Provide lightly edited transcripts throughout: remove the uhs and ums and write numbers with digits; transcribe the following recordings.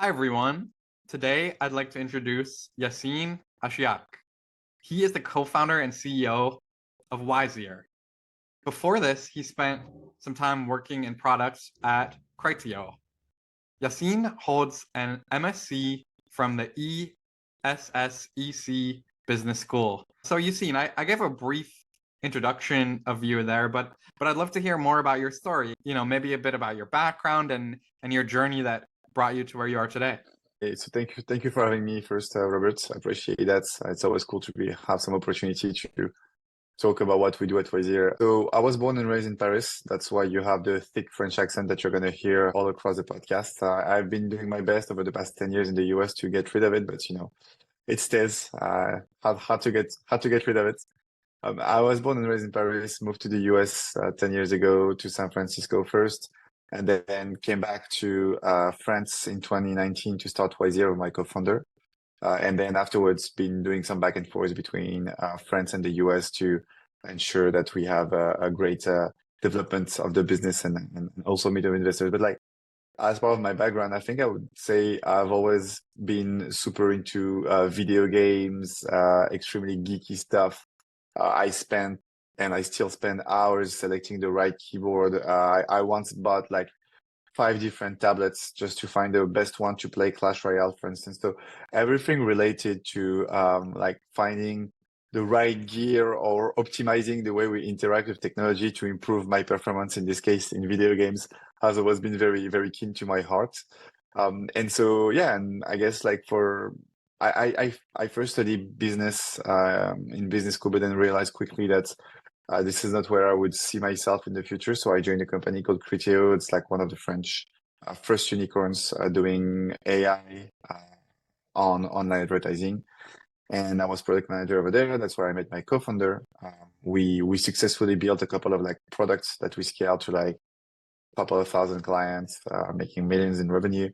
Hi, everyone. Today, I'd like to introduce Yacine Achiakh. He is the co-founder and CEO of Wisear. Before this, he spent some time working in products at Criteo. Yacine holds an MSc from the ESSEC Business School. So, Yacine, I gave a brief introduction of you there, but I'd love to hear more about your story. Maybe a bit about your background and your journey that brought you to where you are today. So thank you for having me first, Robert. I appreciate that. It's always cool to have some opportunity to talk about what we do at Wisear. So I was born and raised in Paris. That's why you have the thick French accent that you're going to hear all across the podcast. I've been doing my best over the past 10 years in the US to get rid of it, but it stays. Hard to get rid of it. I was born and raised in Paris, moved to the US 10 years ago to San Francisco first, and then came back to France in 2019 to start Wisear with my co-founder. And then afterwards, been doing some back and forth between France and the US to ensure that we have a great development of the business and also meet of investors. But as part of my background, I think I would say I've always been super into video games, extremely geeky stuff. I spent and I still spend hours selecting the right keyboard. I once bought 5 different tablets just to find the best one to play Clash Royale, for instance. So everything related to finding the right gear or optimizing the way we interact with technology to improve my performance, in this case, in video games, has always been very, very keen to my heart. And so, yeah, and I guess I first studied business in business school, but then realized quickly that this is not where I would see myself in the future. So I joined a company called Criteo. It's one of the French first unicorns doing AI on online advertising. And I was product manager over there. That's where I met my co-founder. We successfully built a couple of products that we scaled to a couple of thousand clients, making millions in revenue.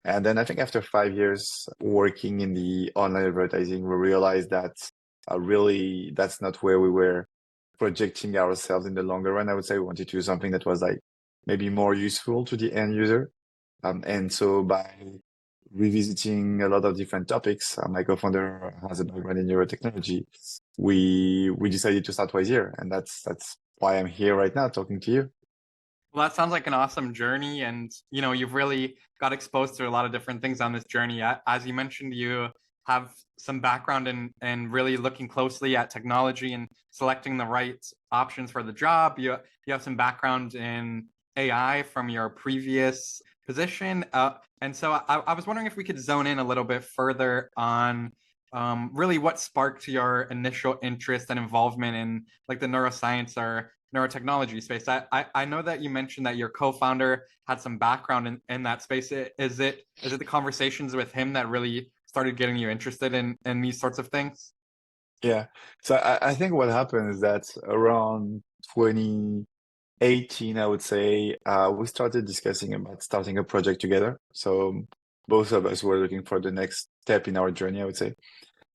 And then I think after 5 years working in the online advertising, we realized that really that's not where we were projecting ourselves in the longer run. I would say we wanted to do something that was maybe more useful to the end user. And so by revisiting a lot of different topics, my co-founder has a background in neurotechnology. We decided to start Wisear, and that's why I'm here right now talking to you. Well, that sounds like an awesome journey. And, you've really got exposed to a lot of different things on this journey. As you mentioned, you have some background in really looking closely at technology and selecting the right options for the job. You have some background in AI from your previous position. And so I was wondering if we could zone in a little bit further on really what sparked your initial interest and involvement in the neuroscience or neurotechnology space. I know that you mentioned that your co-founder had some background in that space. Is it the conversations with him that really started getting you interested in these sorts of things? Yeah. So I think what happened is that around 2018, I would say, we started discussing about starting a project together. So both of us were looking for the next step in our journey, I would say.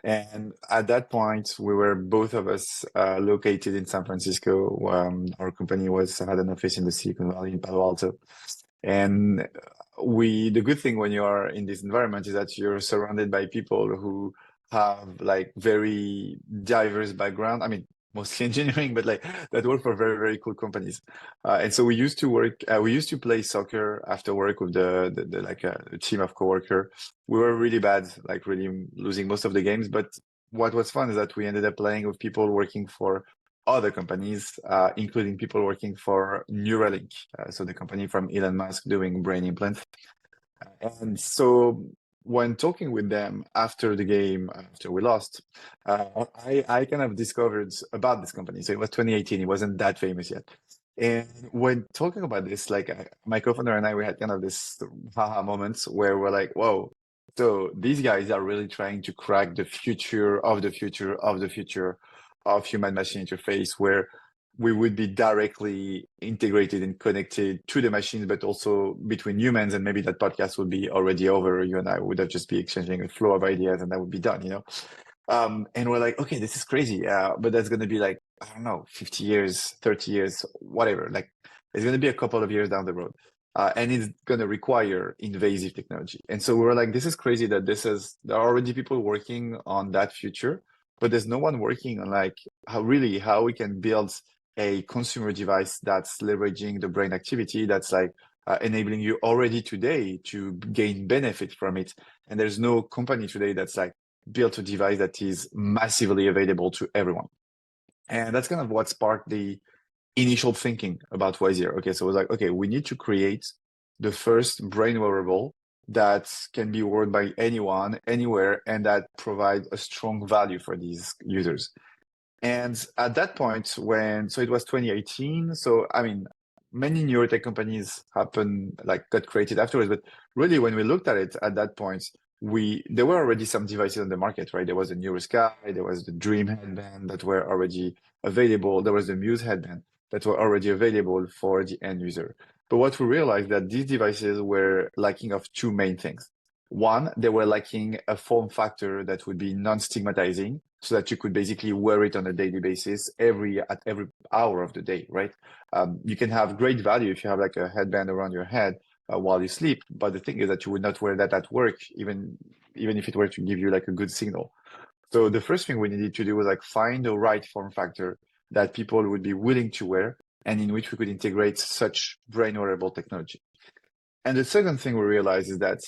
And at that point, we were both of us located in San Francisco. Our company had an office in the Silicon Valley in Palo Alto. And the good thing when you are in this environment is that you're surrounded by people who have very diverse background. I mean, mostly engineering, but that work for very, very cool companies. And so we used to play soccer after work with a team of coworkers. We were really bad, really losing most of the games. But what was fun is that we ended up playing with people working for other companies, including people working for Neuralink, so the company from Elon Musk doing brain implants. And so when talking with them after the game, after we lost, I kind of discovered about this company. So it was 2018. It wasn't that famous yet. And when talking about this, my co-founder and I, we had kind of this haha moments where we're like, whoa, so these guys are really trying to crack the future of the future of the future of human-machine interface, where we would be directly integrated and connected to the machines, but also between humans. And maybe that podcast would be already over. You and I would have just be exchanging a flow of ideas, and that would be done, And we're like, okay, this is crazy. But that's going to be I don't know, 50 years, 30 years, whatever. It's going to be a couple of years down the road. and it's going to require invasive technology. And so we were like, this is crazy that there are already people working on that future, but there's no one working on like how we can build a consumer device that's leveraging the brain activity, that's like enabling you already today to gain benefit from it. And there's no company today that's like built a device that is massively available to everyone. And that's kind of what sparked the initial thinking about Wisear. Okay, so it was like, okay, we need to create the first brain wearable that can be worn by anyone, anywhere, and that provide a strong value for these users. And at that point, so it was 2018, so I mean, many neurotech companies got created afterwards, but really when we looked at it at that point, there were already some devices on the market, right? There was the Neurosky, there was the Dream headband that were already available, there was the Muse headband that were already available for the end user. But what we realized that these devices were lacking of two main things. One, they were lacking a form factor that would be non-stigmatizing, so that you could basically wear it on a daily basis at every hour of the day, right? You can have great value if you have like a headband around your head while you sleep, but the thing is that you would not wear that at work, even if it were to give you like a good signal. So the first thing we needed to do was like find the right form factor that people would be willing to wear and in which we could integrate such brain wearable technology. And the second thing we realized is that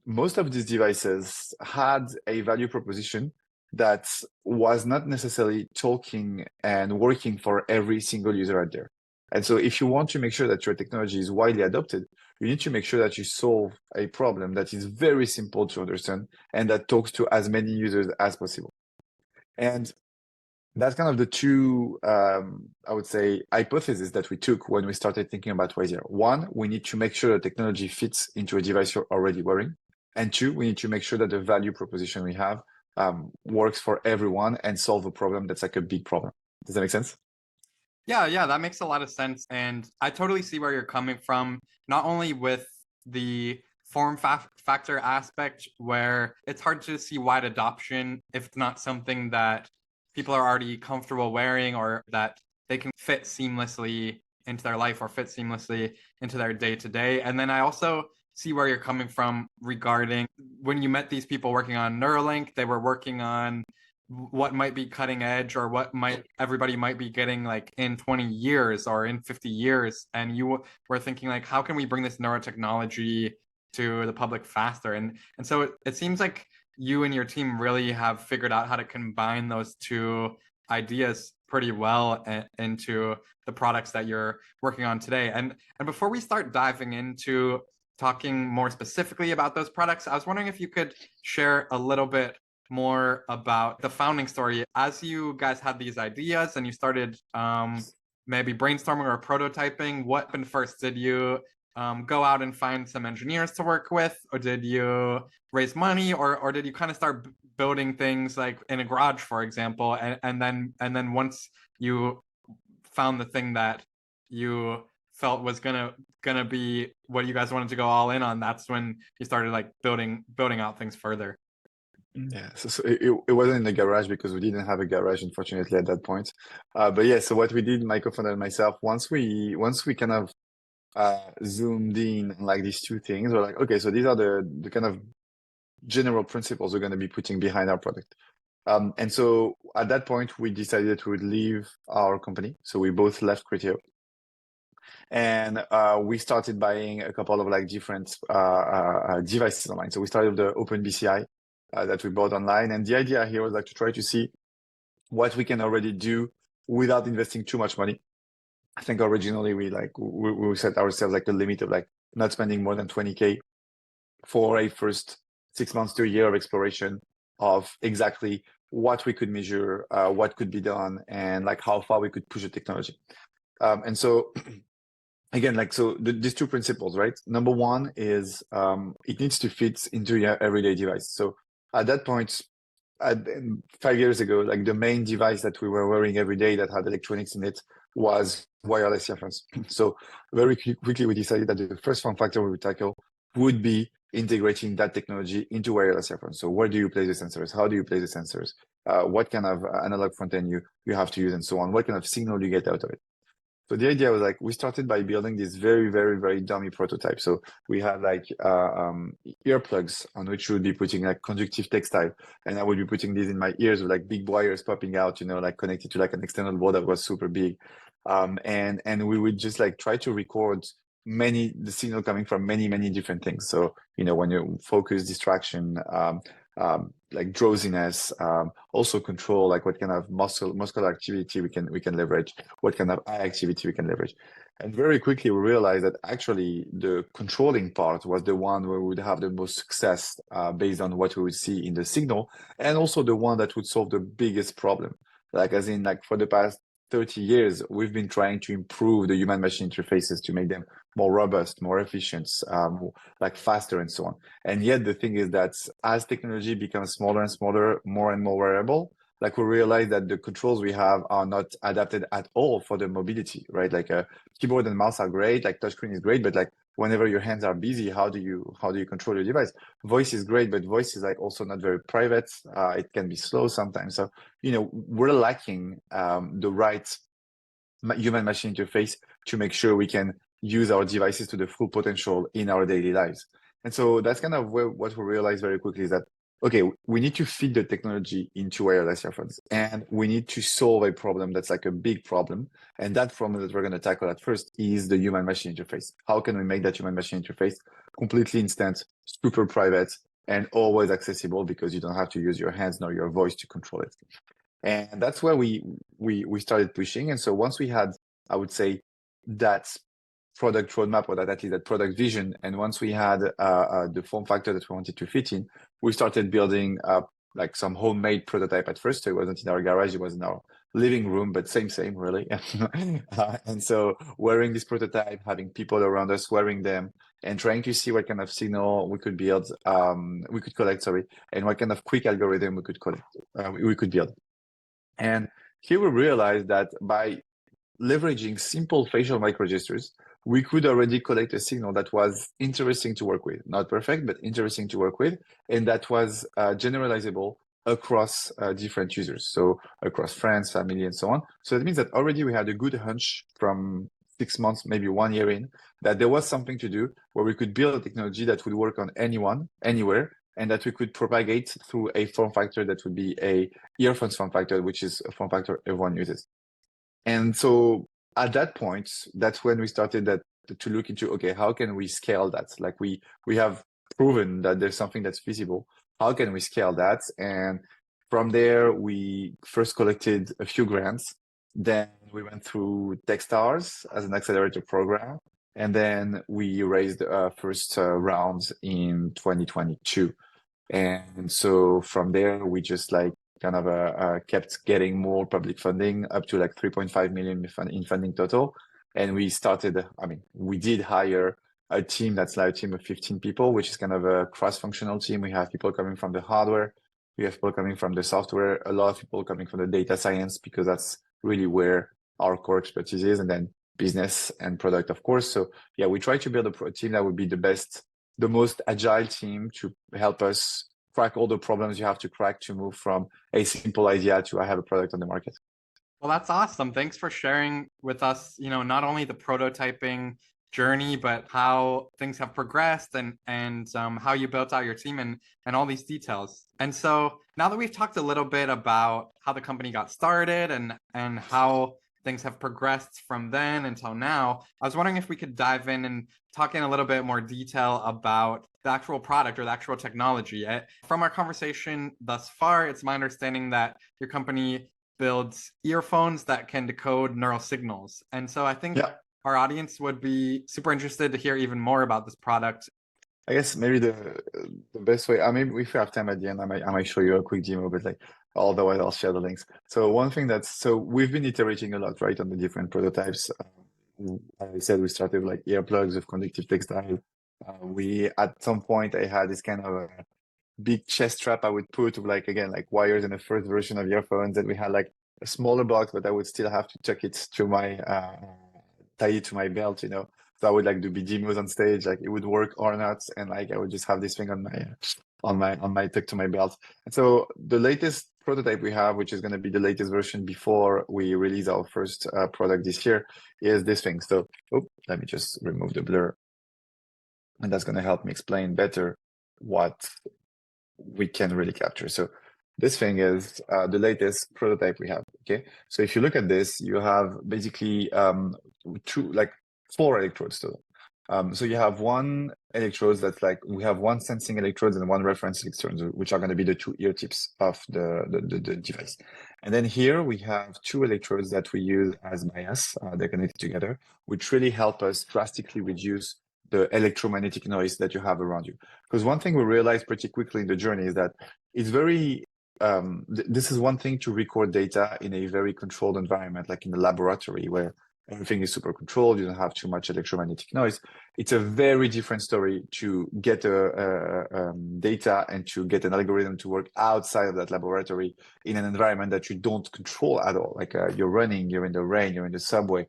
most of these devices had a value proposition that was not necessarily talking and working for every single user out there. And so if you want to make sure that your technology is widely adopted, you need to make sure that you solve a problem that is very simple to understand and that talks to as many users as possible. And that's kind of the two, I would say, hypotheses that we took when we started thinking about Wisear. One, we need to make sure the technology fits into a device you're already wearing. And two, we need to make sure that the value proposition we have works for everyone and solve a problem that's like a big problem. Does that make sense? Yeah, that makes a lot of sense. And I totally see where you're coming from, not only with the form factor aspect, where it's hard to see wide adoption if it's not something that people are already comfortable wearing or that they can fit seamlessly into their life or fit seamlessly into their day-to-day. And then I also see where you're coming from regarding when you met these people working on Neuralink, they were working on what might be cutting edge or what everybody might be getting like in 20 years or in 50 years. And you were thinking like, how can we bring this neurotechnology to the public faster? And so it seems like you and your team really have figured out how to combine those two ideas pretty well into the products that you're working on today. And before we start diving into talking more specifically about those products, I was wondering if you could share a little bit more about the founding story. As you guys had these ideas and you started maybe brainstorming or prototyping, what happened first? Did you go out and find some engineers to work with, or did you raise money, or did you kind of start building things like in a garage, for example, and then once you found the thing that you felt was gonna be what you guys wanted to go all in on, that's when you started like building out things further? Yeah, so it wasn't in the garage because we didn't have a garage, unfortunately, at that point. But yeah, so what we did, my co-founder and myself, once we kind of zoomed in on like these two things, we're like, okay, so these are the kind of general principles we're going to be putting behind our product. And so at that point, we decided we would leave our company. So we both left Criteo. And we started buying a couple of like different devices online. So we started the OpenBCI that we bought online. And the idea here was like to try to see what we can already do without investing too much money. I think originally we set ourselves like a limit of like not spending more than 20K for a first 6 months to a year of exploration of exactly what we could measure, what could be done, and like how far we could push the technology. And so again, like, so these two principles, right? Number one is it needs to fit into your everyday device. So at that point, 5 years ago, like the main device that we were wearing every day that had electronics in it was wireless earphones. So very quickly, we decided that the first form factor we would tackle would be integrating that technology into wireless earphones. So where do you place the sensors? How do you place the sensors? What kind of analog front end you have to use and so on? What kind of signal you get out of it? So the idea was like, we started by building this very, very, very dummy prototype. So we had like earplugs on which we would be putting like conductive textile. And I would be putting these in my ears with like big wires popping out, like connected to like an external board that was super big. And we would just like try to record the signal coming from many, many different things. So, when you focus, distraction, like drowsiness, also control, like what kind of muscular activity we can leverage, what kind of eye activity we can leverage. And very quickly we realized that actually the controlling part was the one where we would have the most success based on what we would see in the signal, and also the one that would solve the biggest problem. Like as in like for the past 30 years, we've been trying to improve the human-machine interfaces to make them more robust, more efficient, like faster and so on. And yet the thing is that as technology becomes smaller and smaller, more and more wearable, like we realize that the controls we have are not adapted at all for the mobility, right? Like a keyboard and mouse are great, like touchscreen is great, but like whenever your hands are busy, how do you control your device? Voice is great, but voice is like also not very private. It can be slow sometimes. So, we're lacking the right human machine interface to make sure we can use our devices to the full potential in our daily lives. And so that's kind of what we realized very quickly is that, okay, we need to feed the technology into wireless earphones, and we need to solve a problem that's like a big problem. And that problem that we're going to tackle at first is the human machine interface. How can we make that human machine interface completely instant, super private, and always accessible, because you don't have to use your hands nor your voice to control it. And that's where we started pushing. And so once we had, I would say, that product roadmap, or that at least that product vision, and once we had the form factor that we wanted to fit in, we started building like some homemade prototype at first. So it wasn't in our garage, it was in our living room, but same really. And so wearing this prototype, having people around us wearing them, and trying to see what kind of signal we could build, we could collect, and what kind of quick algorithm we could build. And here we realized that by leveraging simple facial microregisters, we could already collect a signal that was interesting to work with. Not perfect, but interesting to work with. And that was generalizable across different users. So across friends, family, and so on. So that means that already we had a good hunch from 6 months, maybe 1 year in, that there was something to do where we could build a technology that would work on anyone, anywhere, and that we could propagate through a form factor that would be a earphones form factor, which is a form factor everyone uses. And so at that point, that's when we started to look into, okay, how can we scale that? Like we have proven that there's something that's feasible. How can we scale that? And from there, we first collected a few grants. Then we went through Techstars as an accelerator program. And then we raised first rounds in 2022. And so from there, we just like kind of kept getting more public funding, up to like 3.5 million in funding total. And we started, we did hire a team that's like a team of 15 people, which is kind of a cross-functional team. We have people coming from the hardware, we have people coming from the software, a lot of people coming from the data science, because that's really where our core expertise is, and then business and product, of course. So yeah, we try to build a team that would be the most agile team to help us crack all the problems you have to crack to move from a simple idea to I have a product on the market. Well, that's awesome. Thanks for sharing with us, not only the prototyping journey, but how things have progressed and how you built out your team and all these details. And so now that we've talked a little bit about how the company got started and how things have progressed from then until now, I was wondering if we could dive in and talk in a little bit more detail about the actual product or the actual technology. From our conversation thus far, it's my understanding that your company builds earphones that can decode neural signals. And so I think our audience would be super interested to hear even more about this product. I guess maybe the best way, maybe if we have time at the end, I might show you a quick demo, but like otherwise I'll share the links. So one thing so we've been iterating a lot, right, on the different prototypes. As I said, we started with like earplugs of conductive textile. At some point I had this kind of a big chest strap I would put with like wires in the first version of earphones, and we had like a smaller box, but I would still have to tuck it to my tie it to my belt, So So I would like do be demos on stage, like it would work or not, and like I would just have this thing on my tuck to my belt. And so the latest prototype we have, which is going to be the latest version before we release our first product this year, is this thing. So let me just remove the blur, and that's going to help me explain better what we can really capture. So this thing is the latest prototype we have. Okay, so if you look at this, you have basically four electrodes total. So you have one electrode that's like, we have one sensing electrode and one reference electrode, which are going to be the two ear tips of the device. And then here we have two electrodes that we use as bias. They're connected together, which really help us drastically reduce the electromagnetic noise that you have around you. Because one thing we realized pretty quickly in the journey is that it's very, this is one thing to record data in a very controlled environment, like in the laboratory where everything is super controlled, you don't have too much electromagnetic noise. It's a very different story to get data and to get an algorithm to work outside of that laboratory in an environment that you don't control at all. Like you're running, you're in the rain, you're in the subway,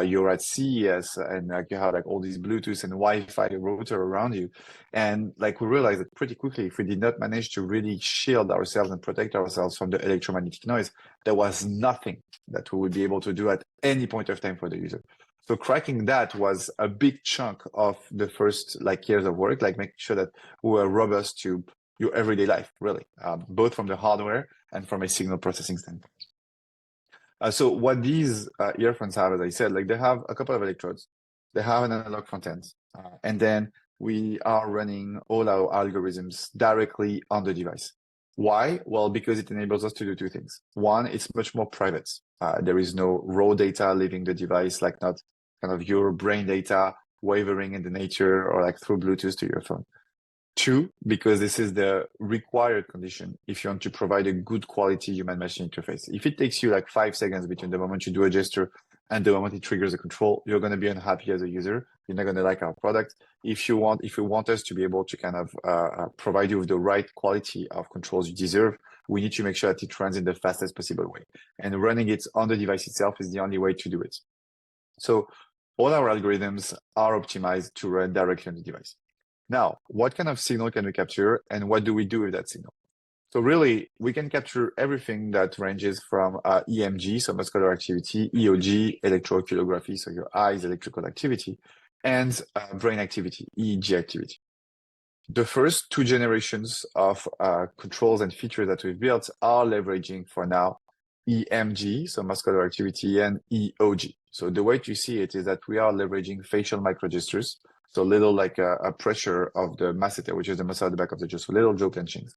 you're at CES, and like you have like all these Bluetooth and Wi-Fi router around you. And like we realized that pretty quickly, if we did not manage to really shield ourselves and protect ourselves from the electromagnetic noise, there was nothing that we would be able to do at any point of time for the user. So cracking that was a big chunk of the first like years of work, like making sure that we were robust to your everyday life, really, both from the hardware and from a signal processing standpoint. So what these earphones have, as I said, like they have a couple of electrodes, they have an analog front end, and then we are running all our algorithms directly on the device. Why? Well, because it enables us to do two things. One, it's much more private. There is no raw data leaving the device, like not kind of your brain data wavering in the nature or like through Bluetooth to your phone. Two, because this is the required condition if you want to provide a good quality human-machine interface. If it takes you like 5 seconds between the moment you do a gesture and the moment it triggers a control, you're going to be unhappy as a user. You're not going to like our product. If you want us to be able to kind of provide you with the right quality of controls you deserve, we need to make sure that it runs in the fastest possible way. And running it on the device itself is the only way to do it. So all our algorithms are optimized to run directly on the device. Now, what kind of signal can we capture and what do we do with that signal? So really, we can capture everything that ranges from EMG, so muscular activity, EOG, electroculography, so your eyes, electrical activity, and brain activity, EEG activity. The first two generations of controls and features that we've built are leveraging for now EMG, so muscular activity, and EOG. So the way to see it is that we are leveraging facial microgestures, so little like a pressure of the masseter, which is the muscle at the back of the jaw, so little jaw clenchings,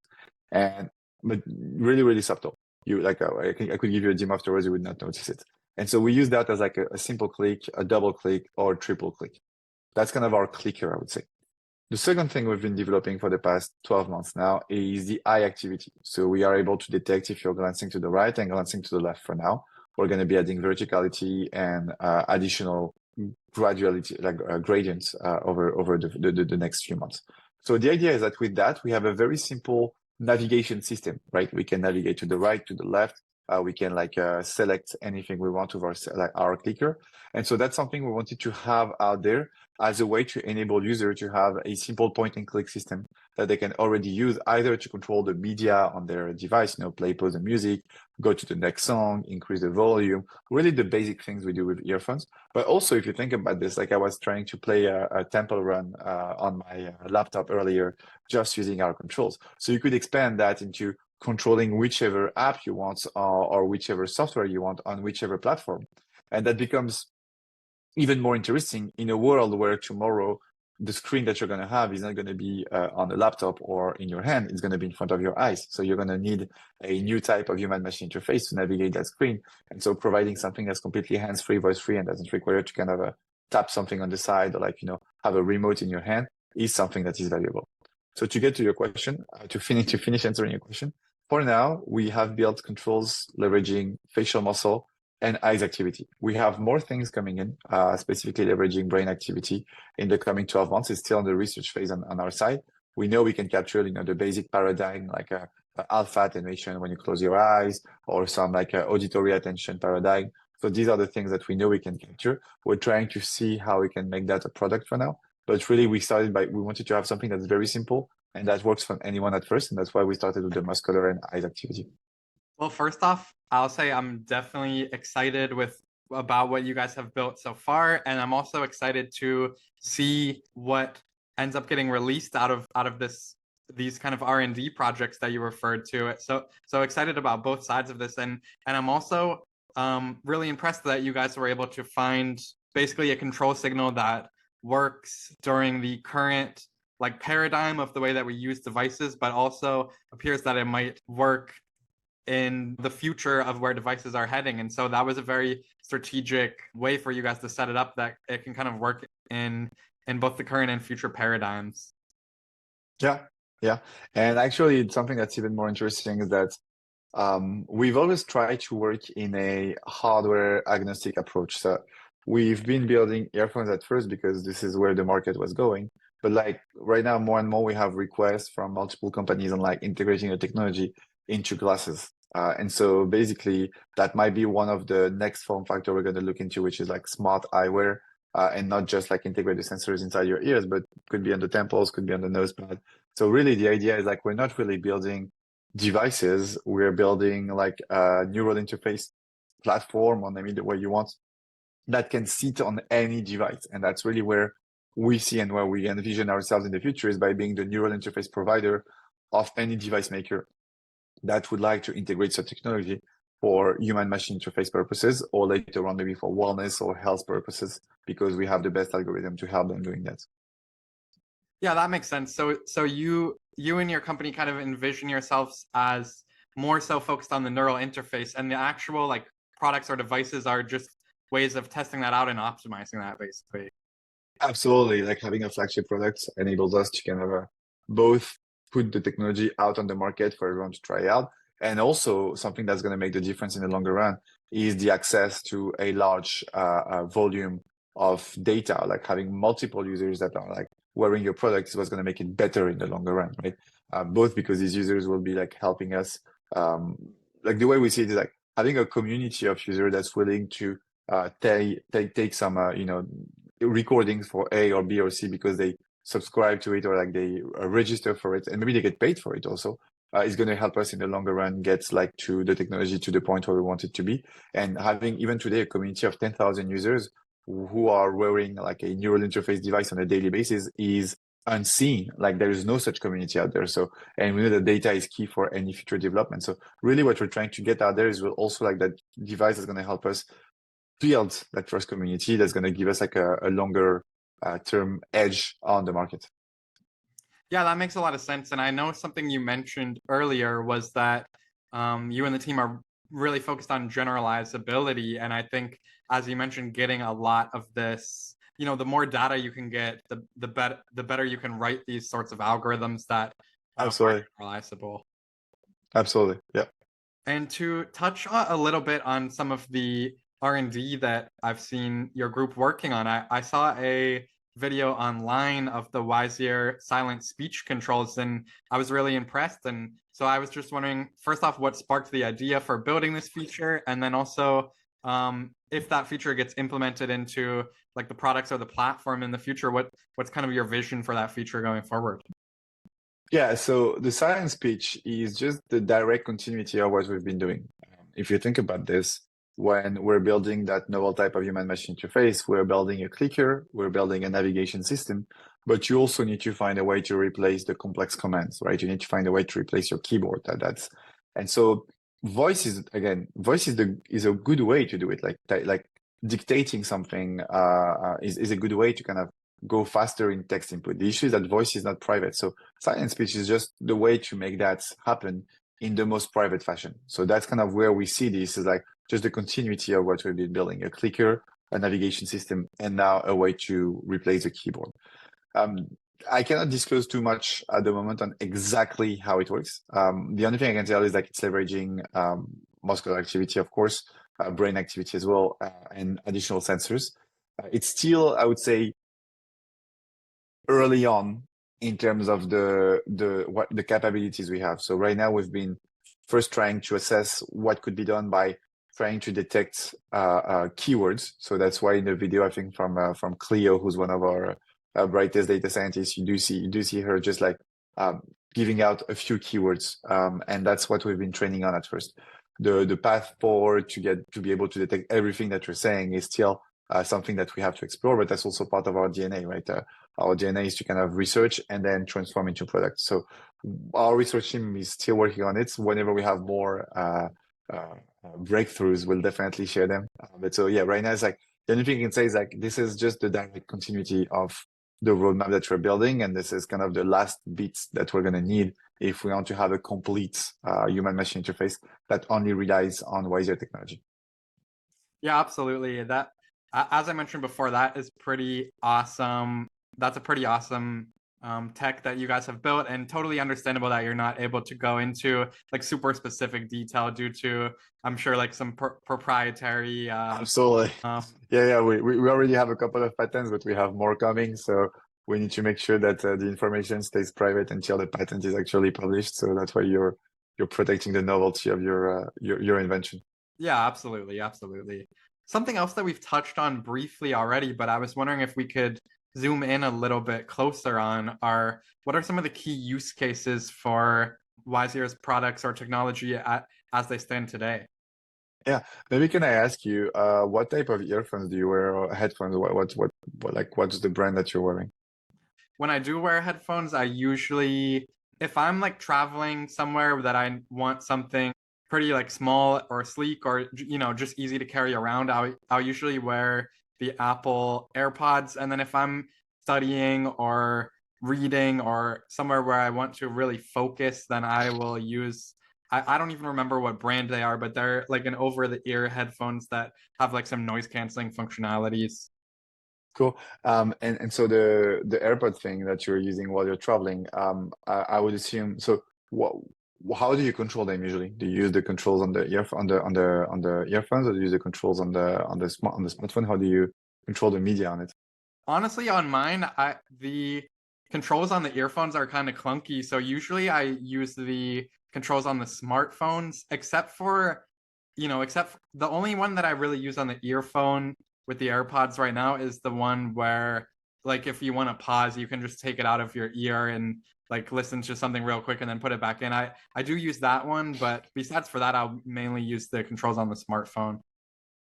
but really, really subtle. You like I could give you a demo afterwards, you would not notice it. And so we use that as like a simple click, a double click, or a triple click. That's kind of our clicker, I would say. The second thing we've been developing for the past 12 months now is the eye activity. So we are able to detect if you're glancing to the right and glancing to the left for now. We're going to be adding verticality and additional graduality, like gradients over the next few months. So the idea is that with that, we have a very simple navigation system, right? We can navigate to the right, to the left. We can like select anything we want with our clicker. And so that's something we wanted to have out there as a way to enable users to have a simple point and click system that they can already use either to control the media on their device, play, pause the music, go to the next song, increase the volume, really the basic things we do with earphones. But also, if you think about this, like I was trying to play a temple run on my laptop earlier, just using our controls. So you could expand that into controlling whichever app you want or whichever software you want on whichever platform. And that becomes even more interesting in a world where tomorrow the screen that you're going to have is not going to be on a laptop or in your hand. It's going to be in front of your eyes. So you're going to need a new type of human-machine interface to navigate that screen. And so providing something that's completely hands-free, voice-free, and doesn't require to kind of tap something on the side or have a remote in your hand is something that is valuable. So to get to your question, to finish answering your question, for now, we have built controls leveraging facial muscle and eyes activity. We have more things coming in, specifically leveraging brain activity in the coming 12 months. It's still on the research phase on our side. We know we can capture, the basic paradigm, like alpha attenuation when you close your eyes, or some like auditory attention paradigm. So these are the things that we know we can capture. We're trying to see how we can make that a product for now. But really, we wanted to have something that's very simple and that works for anyone at first. And that's why we started with the muscular and eyes activity. Well, first off, I'll say I'm definitely excited about what you guys have built so far, and I'm also excited to see what ends up getting released out of these kind of R&D projects that you referred to. So excited about both sides of this, and I'm also really impressed that you guys were able to find basically a control signal that works during the current like paradigm of the way that we use devices, but also appears that it might work in the future of where devices are heading. And so that was a very strategic way for you guys to set it up that it can kind of work in both the current and future paradigms. Yeah. And actually, it's something that's even more interesting is that we've always tried to work in a hardware agnostic approach. So we've been building earphones at first because this is where the market was going. But like right now, more and more we have requests from multiple companies on like integrating the technology into glasses. And so basically that might be one of the next form factor we're going to look into, which is like smart eyewear, and not just like integrate the sensors inside your ears, but could be on the temples, could be on the nose pad. So really the idea is like, we're not really building devices, we're building like a neural interface platform, or maybe the way you want, that can sit on any device. And that's really where we see and where we envision ourselves in the future, is by being the neural interface provider of any device maker that would like to integrate such technology for human-machine interface purposes, or later on maybe for wellness or health purposes, because we have the best algorithm to help them doing that. Yeah, that makes sense. So you and your company kind of envision yourselves as more so focused on the neural interface, and the actual like products or devices are just ways of testing that out and optimizing that, basically. Absolutely. Like having a flagship product enables us to kind of both put the technology out on the market for everyone to try out. And also something that's going to make the difference in the longer run is the access to a large volume of data. Like having multiple users that are like wearing your product is what's going to make it better in the longer run, right? Both because these users will be like helping us. Like the way we see it is like having a community of users that's willing to take some, recordings for A or B or C because they subscribe to it, or like they register for it, and maybe they get paid for it also, is going to help us in the longer run get like to the technology to the point where we want it to be. And having even today a community of 10,000 users who are wearing like a neural interface device on a daily basis is unseen. Like there is no such community out there. So, and we know that data is key for any future development. So really what we're trying to get out there is we'll also like that device is going to help us build that first community that's going to give us like a longer term edge on the market. Yeah, that makes a lot of sense. And I know something you mentioned earlier was that you and the team are really focused on generalizability. And I think, as you mentioned, getting a lot of this, the more data you can get, the better you can write these sorts of algorithms that Absolutely. are generalizable. Absolutely. Yeah. And to touch a little bit on some of the R&D that I've seen your group working on, I saw a video online of the Wisear silent speech controls, and I was really impressed. And so I was just wondering, first off, what sparked the idea for building this feature, and then also if that feature gets implemented into like the products or the platform in the future, what's kind of your vision for that feature going forward? Yeah, so the silent speech is just the direct continuity of what we've been doing. If you think about this, when we're building that novel type of human-machine interface, we're building a clicker, we're building a navigation system, but you also need to find a way to replace the complex commands, right? You need to find a way to replace your keyboard. And so voice is a good way to do it. Like dictating something is a good way to kind of go faster in text input. The issue is that voice is not private. So silent speech is just the way to make that happen in the most private fashion. So that's kind of where we see this is like just the continuity of what we've been building, a clicker, a navigation system, and now a way to replace the keyboard. I cannot disclose too much at the moment on exactly how it works. The only thing I can tell is like it's leveraging muscular activity, of course, brain activity as well, and additional sensors. It's still, I would say, early on in terms of the capabilities we have. So right now we've been first trying to assess what could be done by trying to detect keywords. So that's why in the video, I think from Cleo, who's one of our brightest data scientists, you do see her just like giving out a few keywords, and that's what we've been training on at first. The path forward to be able to detect everything that you're saying is still something that we have to explore, but that's also part of our DNA, right? Our DNA is to kind of research and then transform into products. So our research team is still working on it. Whenever we have more breakthroughs, we'll definitely share them. But so yeah, right now it's like the only thing I can say is like this is just the direct continuity of the roadmap that we're building, and this is kind of the last bits that we're going to need if we want to have a complete human-machine interface that only relies on Wisear technology. Yeah, absolutely. That, as I mentioned before, that is pretty awesome. That's a pretty awesome tech that you guys have built, and totally understandable that you're not able to go into like super specific detail due to, I'm sure, like some proprietary. Absolutely. Yeah. We already have a couple of patents, but we have more coming. So we need to make sure that the information stays private until the patent is actually published. So that's why you're protecting the novelty of your invention. Yeah, absolutely. Something else that we've touched on briefly already, but I was wondering if we could zoom in a little bit closer on what are some of the key use cases for Wisear's products or technology as they stand today? Yeah, maybe can I ask you, what type of earphones do you wear, or headphones? What's the brand that you're wearing? When I do wear headphones, I usually, if I'm like traveling somewhere that I want something pretty like small or sleek or just easy to carry around, I'll usually wear the Apple AirPods. And then if I'm studying or reading or somewhere where I want to really focus, then I will use, I don't even remember what brand they are, but they're like an over the ear headphones that have like some noise canceling functionalities. Cool. And so the AirPod thing that you're using while you're traveling, I would assume. So what? How do you control them usually? Do you use the controls on the on the earphones, or do you use the controls on the smartphone? How do you control the media on it? Honestly, on mine, the controls on the earphones are kind of clunky, so usually I use the controls on the smartphones, except for the only one that I really use on the earphone with the AirPods right now is the one where, like, if you want to pause, you can just take it out of your ear and like listen to something real quick and then put it back in. I do use that one, but besides for that, I'll mainly use the controls on the smartphone.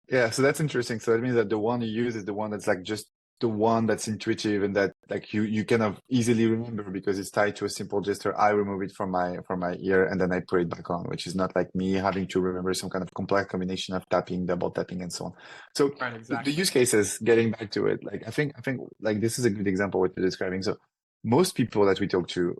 Yeah, so that's interesting. So that means that the one you use is the one that's like just the one that's intuitive and that like you kind of easily remember because it's tied to a simple gesture. I remove it from my ear and then I put it back on, which is not like me having to remember some kind of complex combination of tapping, double tapping, and so on. So Right, the exactly. use cases, getting back to it, like I think like this is a good example what you're describing. So most people that we talk to,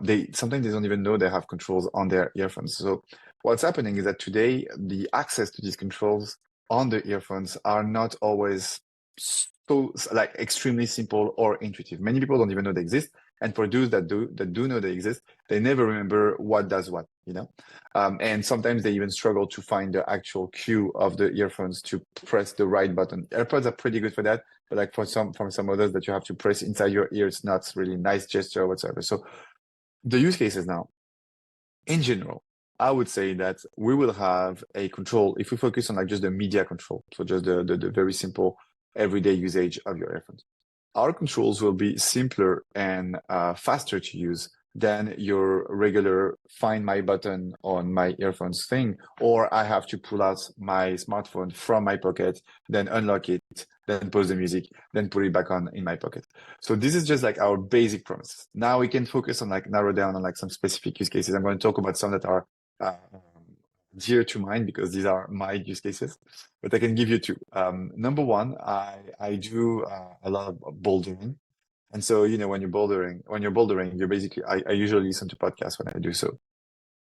they sometimes they don't even know they have controls on their earphones. So what's happening is that today the access to these controls on the earphones are not always so like extremely simple or intuitive. Many people don't even know they exist. And for those that do know they exist, they never remember what does what, you know? And sometimes they even struggle to find the actual cue of the earphones to press the right button. AirPods are pretty good for that, but like for some others that you have to press inside your ear, it's not really nice gesture whatsoever. So the use cases now, in general, I would say that we will have a control if we focus on like just the media control. So just the very simple everyday usage of your earphones. Our controls will be simpler and faster to use than your regular find my button on my earphones thing, or I have to pull out my smartphone from my pocket, then unlock it, then pause the music, then put it back on in my pocket. So this is just like our basic promise. Now we can focus on like narrow down on like some specific use cases. I'm going to talk about some that are dear to mine because these are my use cases, but I can give you two. Number one, I do a lot of bouldering. And so, you know, when you're bouldering, you're basically, I usually listen to podcasts when I do so,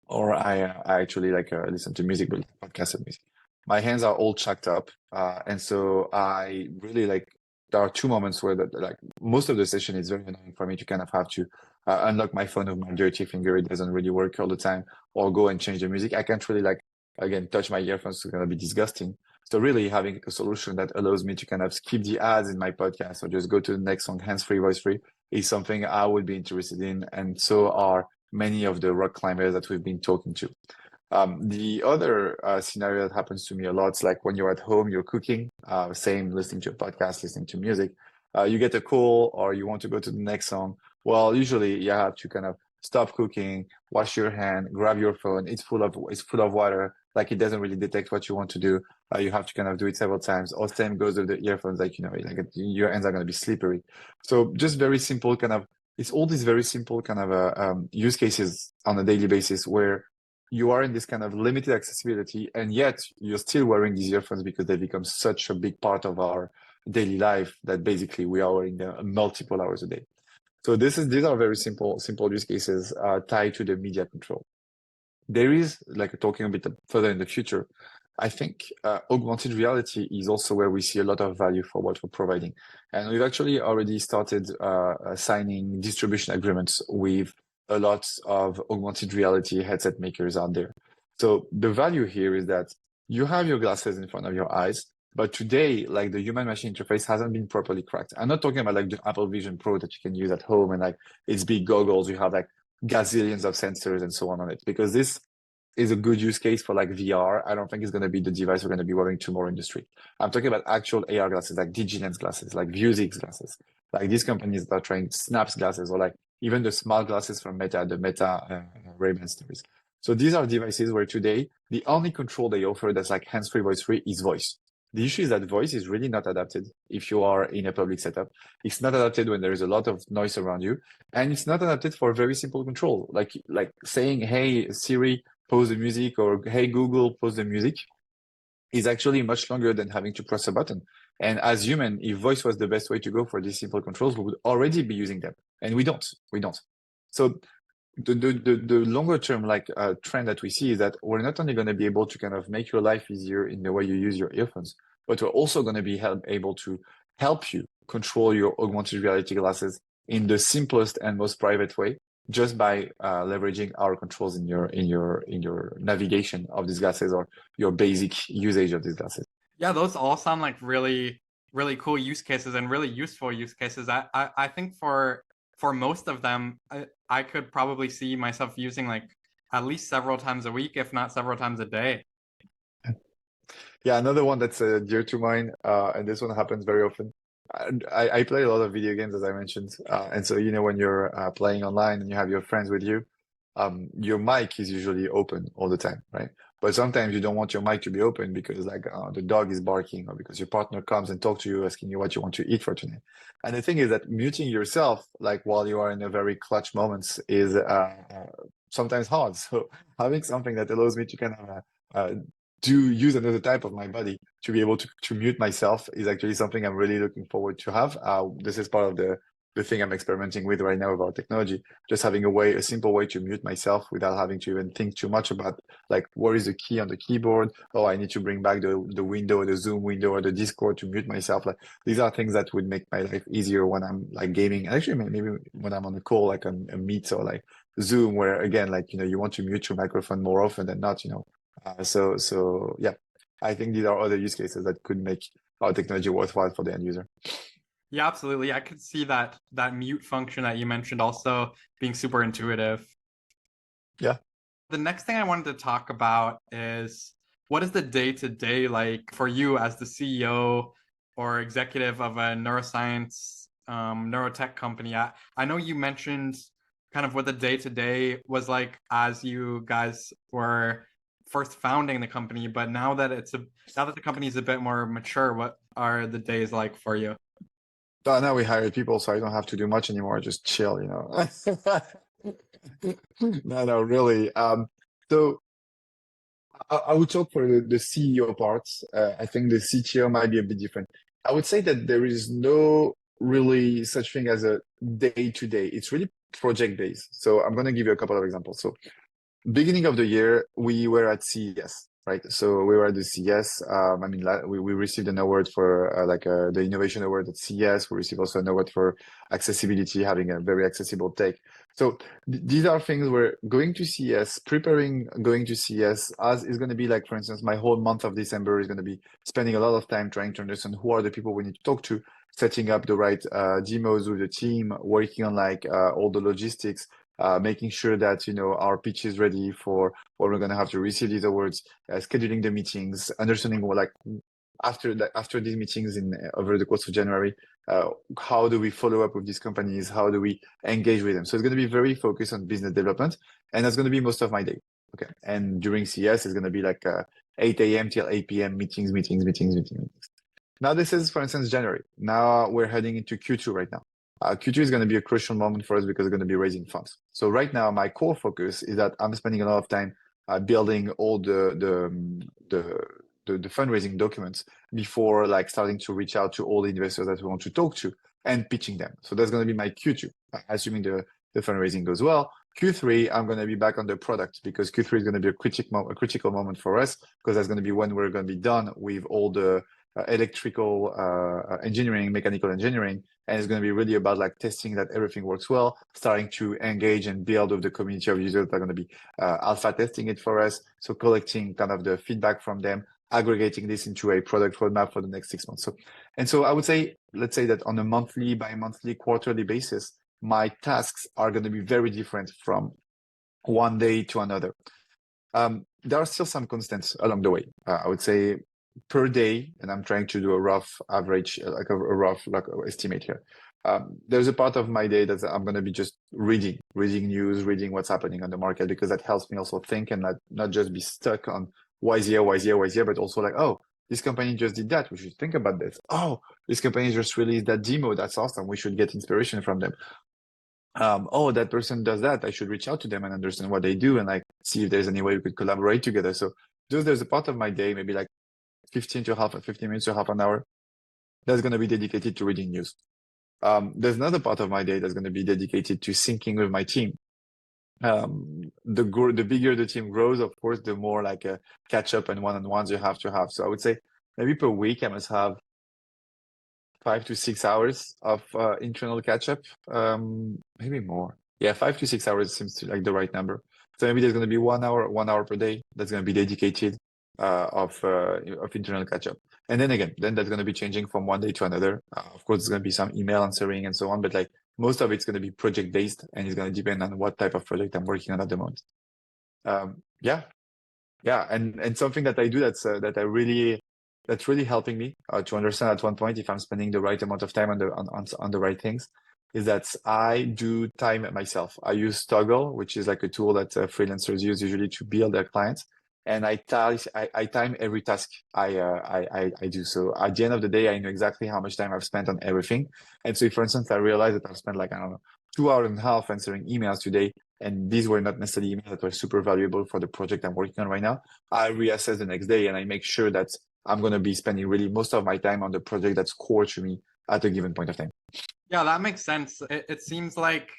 or I actually like listen to music, but podcasts and music. My hands are all chucked up. And so I really like, there are two moments where that like most of the session is very annoying for me to kind of have to unlock my phone with my dirty finger. It doesn't really work all the time, or go and change the music. I can't really like, again, touch my earphones. It's going to be disgusting. So really having a solution that allows me to kind of skip the ads in my podcast or just go to the next song, hands-free, voice-free, is something I would be interested in. And so are many of the rock climbers that we've been talking to. The other scenario that happens to me a lot is like when you're at home, you're cooking, same listening to a podcast, listening to music, you get a call or you want to go to the next song. Well, usually you have to kind of stop cooking, wash your hand, grab your phone. It's full of water. Like it doesn't really detect what you want to do. You have to kind of do it several times. Or same goes with the earphones, like your hands are going to be slippery. So just very simple kind of. It's all these very simple kind of use cases on a daily basis where you are in this kind of limited accessibility, and yet you're still wearing these earphones because they become such a big part of our daily life that basically we are wearing them multiple hours a day. So these are very simple use cases tied to the media control. There is, like talking a bit further in the future, I think augmented reality is also where we see a lot of value for what we're providing. And we've actually already started signing distribution agreements with a lot of augmented reality headset makers out there. So the value here is that you have your glasses in front of your eyes, but today, like the human machine interface hasn't been properly cracked. I'm not talking about like the Apple Vision Pro that you can use at home and like it's big goggles, you have like gazillions of sensors and so on it, because this is a good use case for like VR. I don't think it's going to be the device we're going to be wearing tomorrow in the street. I'm talking about actual AR glasses, like DigiLens glasses, like Vuzix glasses, like these companies that are trying Snaps glasses, or like even the smart glasses from Meta, the Meta Ray-Ban series. So these are devices where today the only control they offer that's like hands-free, voice-free is voice. The issue is that voice is really not adapted if you are in a public setup. It's not adapted when there is a lot of noise around you, and it's not adapted for very simple control, like saying, "Hey Siri, pause the music," or "Hey Google, pause the music," is actually much longer than having to press a button. And as human, if voice was the best way to go for these simple controls, we would already be using them, and we don't. So the longer term trend that we see is that we're not only going to be able to kind of make your life easier in the way you use your earphones, but we're also going to be able to help you control your augmented reality glasses in the simplest and most private way, just by leveraging our controls in your navigation of these glasses or your basic usage of these glasses. Yeah, those all sound like really, really cool use cases and really useful use cases. I think for most of them, I could probably see myself using like at least several times a week, if not several times a day. Yeah, another one that's dear to mine, and this one happens very often. I play a lot of video games, as I mentioned, and so when you're playing online and you have your friends with you, your mic is usually open all the time, right? But sometimes you don't want your mic to be open because the dog is barking, or because your partner comes and talks to you asking you what you want to eat for tonight. And the thing is that muting yourself, like while you are in a very clutch moments, is sometimes hard. So having something that allows me to kind of use another type of my body to be able to mute myself is actually something I'm really looking forward to have. This is part of the thing I'm experimenting with right now about technology, just having a simple way to mute myself without having to even think too much about like, what is the key on the keyboard? Oh, I need to bring back the window, the Zoom window, or the Discord to mute myself. Like, these are things that would make my life easier when I'm like gaming. Actually, maybe when I'm on a call, like on a Meet or like Zoom, where again, like, you want to mute your microphone more often than not, so yeah, I think these are other use cases that could make our technology worthwhile for the end user. Yeah, absolutely. I could see that mute function that you mentioned also being super intuitive. Yeah. The next thing I wanted to talk about is, what is the day-to-day like for you as the CEO or executive of a neuroscience, neurotech company? I know you mentioned kind of what the day-to-day was like as you guys were first founding the company, but now that the company is a bit more mature, what are the days like for you? Now we hired people, so I don't have to do much anymore. Just chill, No, really. So I would talk for the CEO part. I think the CTO might be a bit different. I would say that there is no really such thing as a day-to-day. It's really project-based. So I'm going to give you a couple of examples. So beginning of the year, we were at CES, right? So we were at the CES. We received an award for the innovation award at CES. We received also an award for accessibility, having a very accessible tech. So these are things where going to CES, going to CES, as is going to be like, for instance, my whole month of December is going to be spending a lot of time trying to understand who are the people we need to talk to, setting up the right demos with the team, working on all the logistics, making sure that, our pitch is ready for what we're going to have to receive these awards, scheduling the meetings, understanding after these meetings over the course of January, how do we follow up with these companies? How do we engage with them? So it's going to be very focused on business development, and that's going to be most of my day. Okay. And during CS, it's going to be 8 a.m. till 8 p.m. meetings. Now, this is, for instance, January. Now we're heading into Q2 right now. Q2 is going to be a crucial moment for us because we're going to be raising funds. So right now, my core focus is that I'm spending a lot of time building all the fundraising documents before starting to reach out to all the investors that we want to talk to and pitching them. So that's going to be my Q2, assuming the fundraising goes well. Q3, I'm going to be back on the product because Q3 is going to be a critical moment for us because that's going to be when we're going to be done with all the electrical engineering, mechanical engineering, and it's going to be really about testing that everything works well, starting to engage and build with the community of users that are going to be alpha testing it for us. So collecting kind of the feedback from them, aggregating this into a product roadmap for the next 6 months. So I would say, let's say that on a monthly, bi-monthly, quarterly basis, my tasks are going to be very different from one day to another. There are still some constants along the way. I would say per day, and I'm trying to do a rough average, a rough estimate here. There's a part of my day that I'm going to be just reading news, reading what's happening on the market, because that helps me also think and not just be stuck on Wisear, but also oh, this company just did that. We should think about this. Oh, this company just released that demo. That's awesome. We should get inspiration from them. Oh, that person does that. I should reach out to them and understand what they do and see if there's any way we could collaborate together. So there's a part of my day, maybe 15 minutes to half an hour, that's going to be dedicated to reading news. There's another part of my day that's going to be dedicated to syncing with my team. The bigger the team grows, of course, the more a catch up and one-on-ones you have to have. So I would say maybe per week I must have 5 to 6 hours of internal catch up, maybe more. Yeah, 5 to 6 hours seems to the right number. So maybe there's going to be 1 hour per day that's going to be dedicated of internal catch up. And then that's going to be changing from one day to another. Of course, there's going to be some email answering and so on, but most of it's going to be project based, and it's going to depend on what type of project I'm working on at the moment. And something that I do that's really helping me to understand at one point if I'm spending the right amount of time on the right things is that I do time myself. I use Toggle, which is a tool that freelancers use usually to build their clients. And I time every task I do. So at the end of the day, I know exactly how much time I've spent on everything. And so if, for instance, I realize that I've spent 2 hours and a half answering emails today, and these were not necessarily emails that were super valuable for the project I'm working on right now, I reassess the next day and I make sure that I'm going to be spending really most of my time on the project that's core to me at a given point of time. Yeah, that makes sense. It seems like,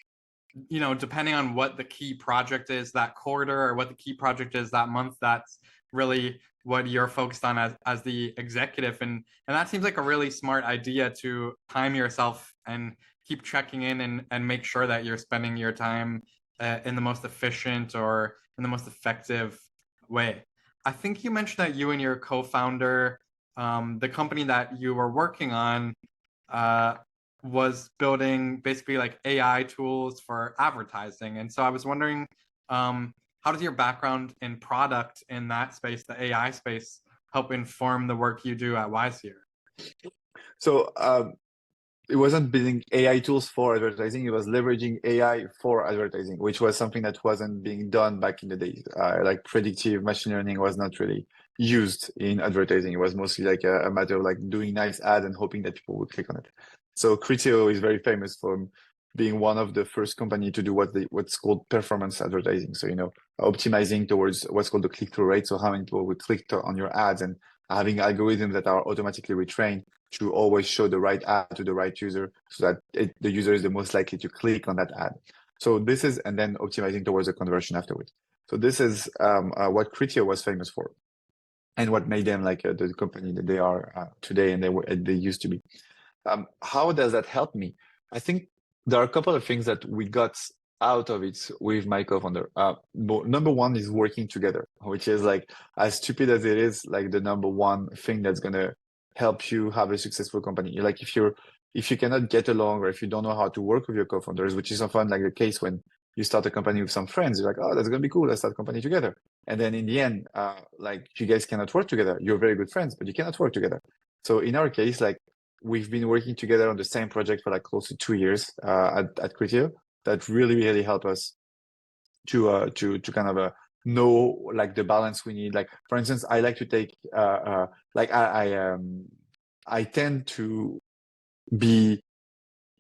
depending on what the key project is that quarter or what the key project is that month, that's really what you're focused on as the executive. And that seems like a really smart idea to time yourself and keep checking in and make sure that you're spending your time in the most efficient or in the most effective way. I think you mentioned that you and your co-founder, the company that you were working on, was building basically AI tools for advertising. And so I was wondering, how does your background in product in that space, the AI space, help inform the work you do at Wisear? So it wasn't building AI tools for advertising. It was leveraging AI for advertising, which was something that wasn't being done back in the days. Predictive machine learning was not really used in advertising. It was mostly a matter of doing nice ads and hoping that people would click on it. So Criteo is very famous for being one of the first company to do what's called performance advertising. So, optimizing towards what's called the click-through rate. So how many people would click on your ads, and having algorithms that are automatically retrained to always show the right ad to the right user so that the user is the most likely to click on that ad. So this is, and then optimizing towards a conversion afterwards. So this is what Criteo was famous for, and what made them the company that they are today, and they used to be. How does that help me? I think there are a couple of things that we got out of it with my co-founder. Number one is working together, which is as stupid as it is, the number one thing that's going to help you have a successful company. If you cannot get along, or if you don't know how to work with your co-founders, which is often the case when you start a company with some friends. You're like, oh, that's gonna be cool. Let's start a company together. And then in the end, like you guys cannot work together. You're very good friends, but you cannot work together. So in our case, like we've been working together on the same project for like close to 2 years at Criteo. That really helped us to kind of know like the balance we need. Like for instance, I like to take like I tend to be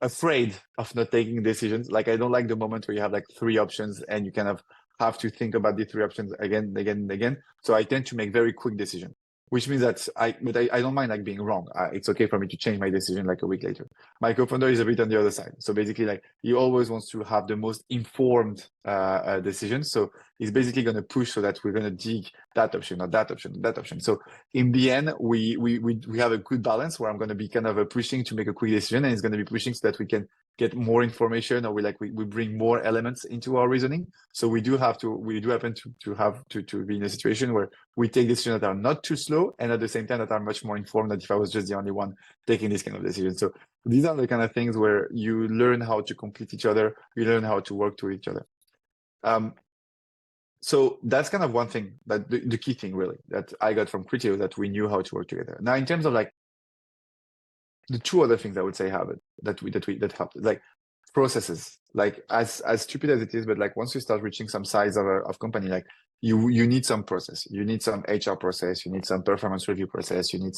afraid of not taking decisions. Like I don't like the moment where you have like three options and you kind of have to think about the three options again, and again. So I tend to make very quick decisions, which means that I don't mind like being wrong. It's okay for me to change my decision like a week later. My co-founder is a bit on the other side. So basically like he always wants to have the most informed decision. So he's basically going to push so that we're going to dig that option or that option, that option. So in the end, we have a good balance where I'm going to be kind of pushing to make a quick decision, and he's going to be pushing so that we can get more information, or we bring more elements into our reasoning. So we do happen to be in a situation where we take decisions that are not too slow and at the same time that are much more informed than if I was just the only one taking this kind of decision. So these are the kind of things where you learn how to complete each other, you learn how to work to each other. So that's kind of one thing, that the key thing really that I got from Criteo, that we knew how to work together. Now, in terms of like the two other things I would say that helped, like processes. Like as stupid as it is, but like once you start reaching some size of company, like you need some process, you need some HR process, you need some performance review process, you need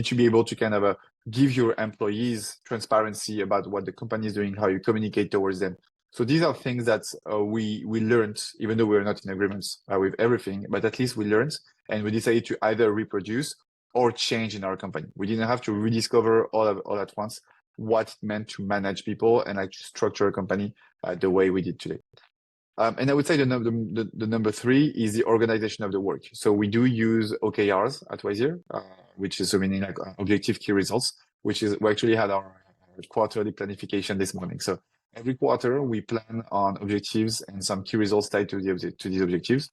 to be able to kind of give your employees transparency about what the company is doing, how you communicate towards them. So these are things that we learned, even though we're not in agreements with everything, but at least we learned, and we decided to either reproduce or change in our company. We didn't have to rediscover all at once what it meant to manage people and like to structure a company the way we did today. And I would say the number three is the organization of the work. So we do use OKRs at Wisear, which is meaning like objective key results, which is we actually had our quarterly planification this morning. So every quarter we plan on objectives and some key results tied to these objectives,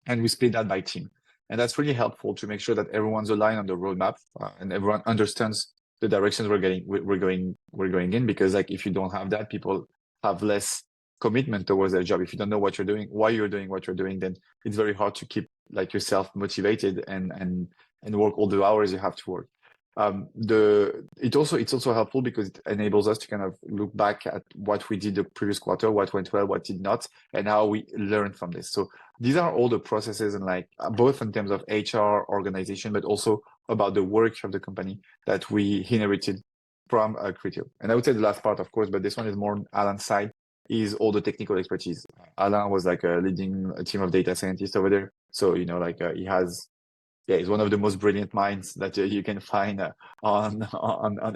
and we split that by team. And that's really helpful to make sure that everyone's aligned on the roadmap and everyone understands the directions we're going in. Because like if you don't have that, people have less commitment towards their job. If you don't know what you're doing, why you're doing what you're doing, then it's very hard to keep like yourself motivated and work all the hours you have to work. It's also helpful because it enables us to kind of look back at what we did the previous quarter, what went well, what did not, and how we learned from this. So these are all the processes, and like both in terms of HR organization, but also about the work of the company that we inherited from Criteo. And I would say the last part, of course, but this one is more on Alan's side, is all the technical expertise. Alan was like leading a team of data scientists over there. So, you know, like he's one of the most brilliant minds that you can find on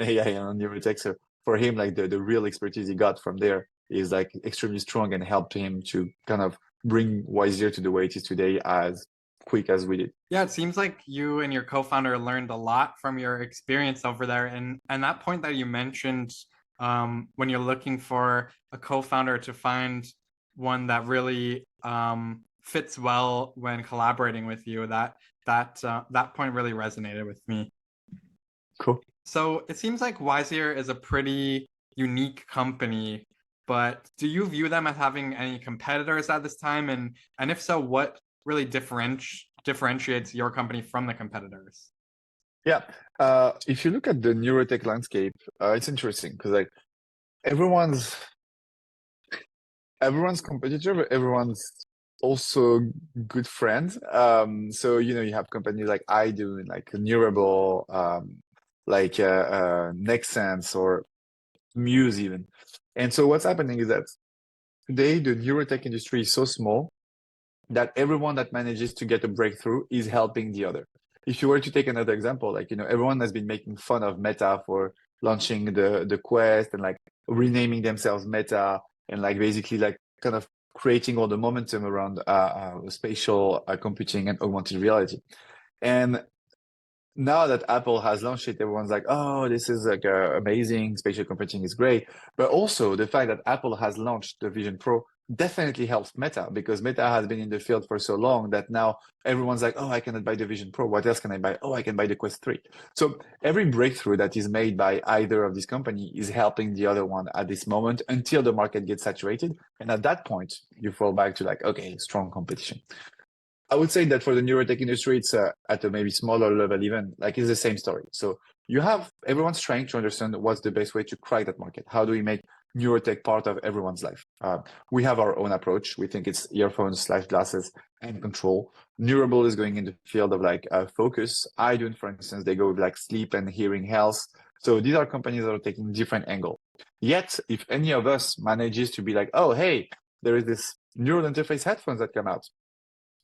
AI and on Neurotech. So for him, like the real expertise he got from there is like extremely strong and helped him to kind of bring Wisear to the way it is today as quick as we did. Yeah, it seems like you and your co-founder learned a lot from your experience over there. And that point that you mentioned, when you're looking for a co-founder to find one that really fits well when collaborating with you, that point really resonated with me. Cool. So it seems like Wisear is a pretty unique company, but do you view them as having any competitors at this time? And if so, what really differentiates your company from the competitors? Yeah. If you look at the neurotech landscape, it's interesting because like everyone's competitor, but everyone's also good friends. So you know, you have companies like I do, like Neurable, like Nexsense or Muse even. And so what's happening is that today the neurotech industry is so small that everyone that manages to get a breakthrough is helping the other. If you were to take another example, like, you know, everyone has been making fun of Meta for launching the Quest and like renaming themselves Meta and like basically like kind of creating all the momentum around spatial computing and augmented reality. And now that Apple has launched it, everyone's like, oh, this is like amazing, spatial computing is great. But also the fact that Apple has launched the Vision Pro definitely helps Meta, because Meta has been in the field for so long that now everyone's like, oh, I cannot buy the Vision Pro. What else can I buy? Oh, I can buy the Quest 3. So every breakthrough that is made by either of these companies is helping the other one at this moment until the market gets saturated. And at that point, you fall back to like, okay, strong competition. I would say that for the neurotech industry, it's at a maybe smaller level, even like it's the same story. So you have everyone's trying to understand what's the best way to crack that market. How do we make neurotech part of everyone's life? We have our own approach. We think it's earphones/glasses and control. Neurable is going in the field of like focus. iDune, for instance, they go with like sleep and hearing health. So these are companies that are taking different angle. Yet, if any of us manages to be like, oh, hey, there is this neural interface headphones that come out,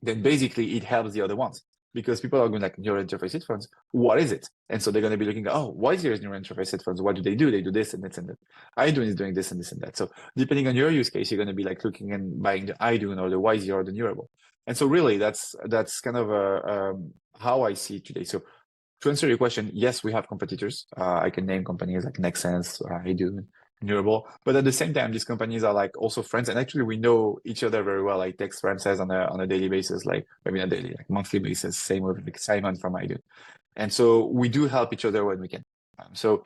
then basically it helps the other ones, because people are going like, neural interface headphones, what is it? And so they're going to be looking at, oh, Wisear is neural interface headphones. What do? They do this and this and that. iDune is doing this and this and that. So depending on your use case, you're going to be like looking and buying the iDune or the Wisear or the Neurable. And so really that's kind of how I see it today. So to answer your question, yes, we have competitors. I can name companies like Nexense, iDune, Neurable, but at the same time, these companies are like also friends, and actually we know each other very well. I text Frances on a daily basis, like maybe not daily, like monthly basis. Same with like Simon from iDune, and so we do help each other when we can. So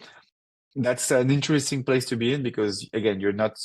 that's an interesting place to be in, because again, you're not.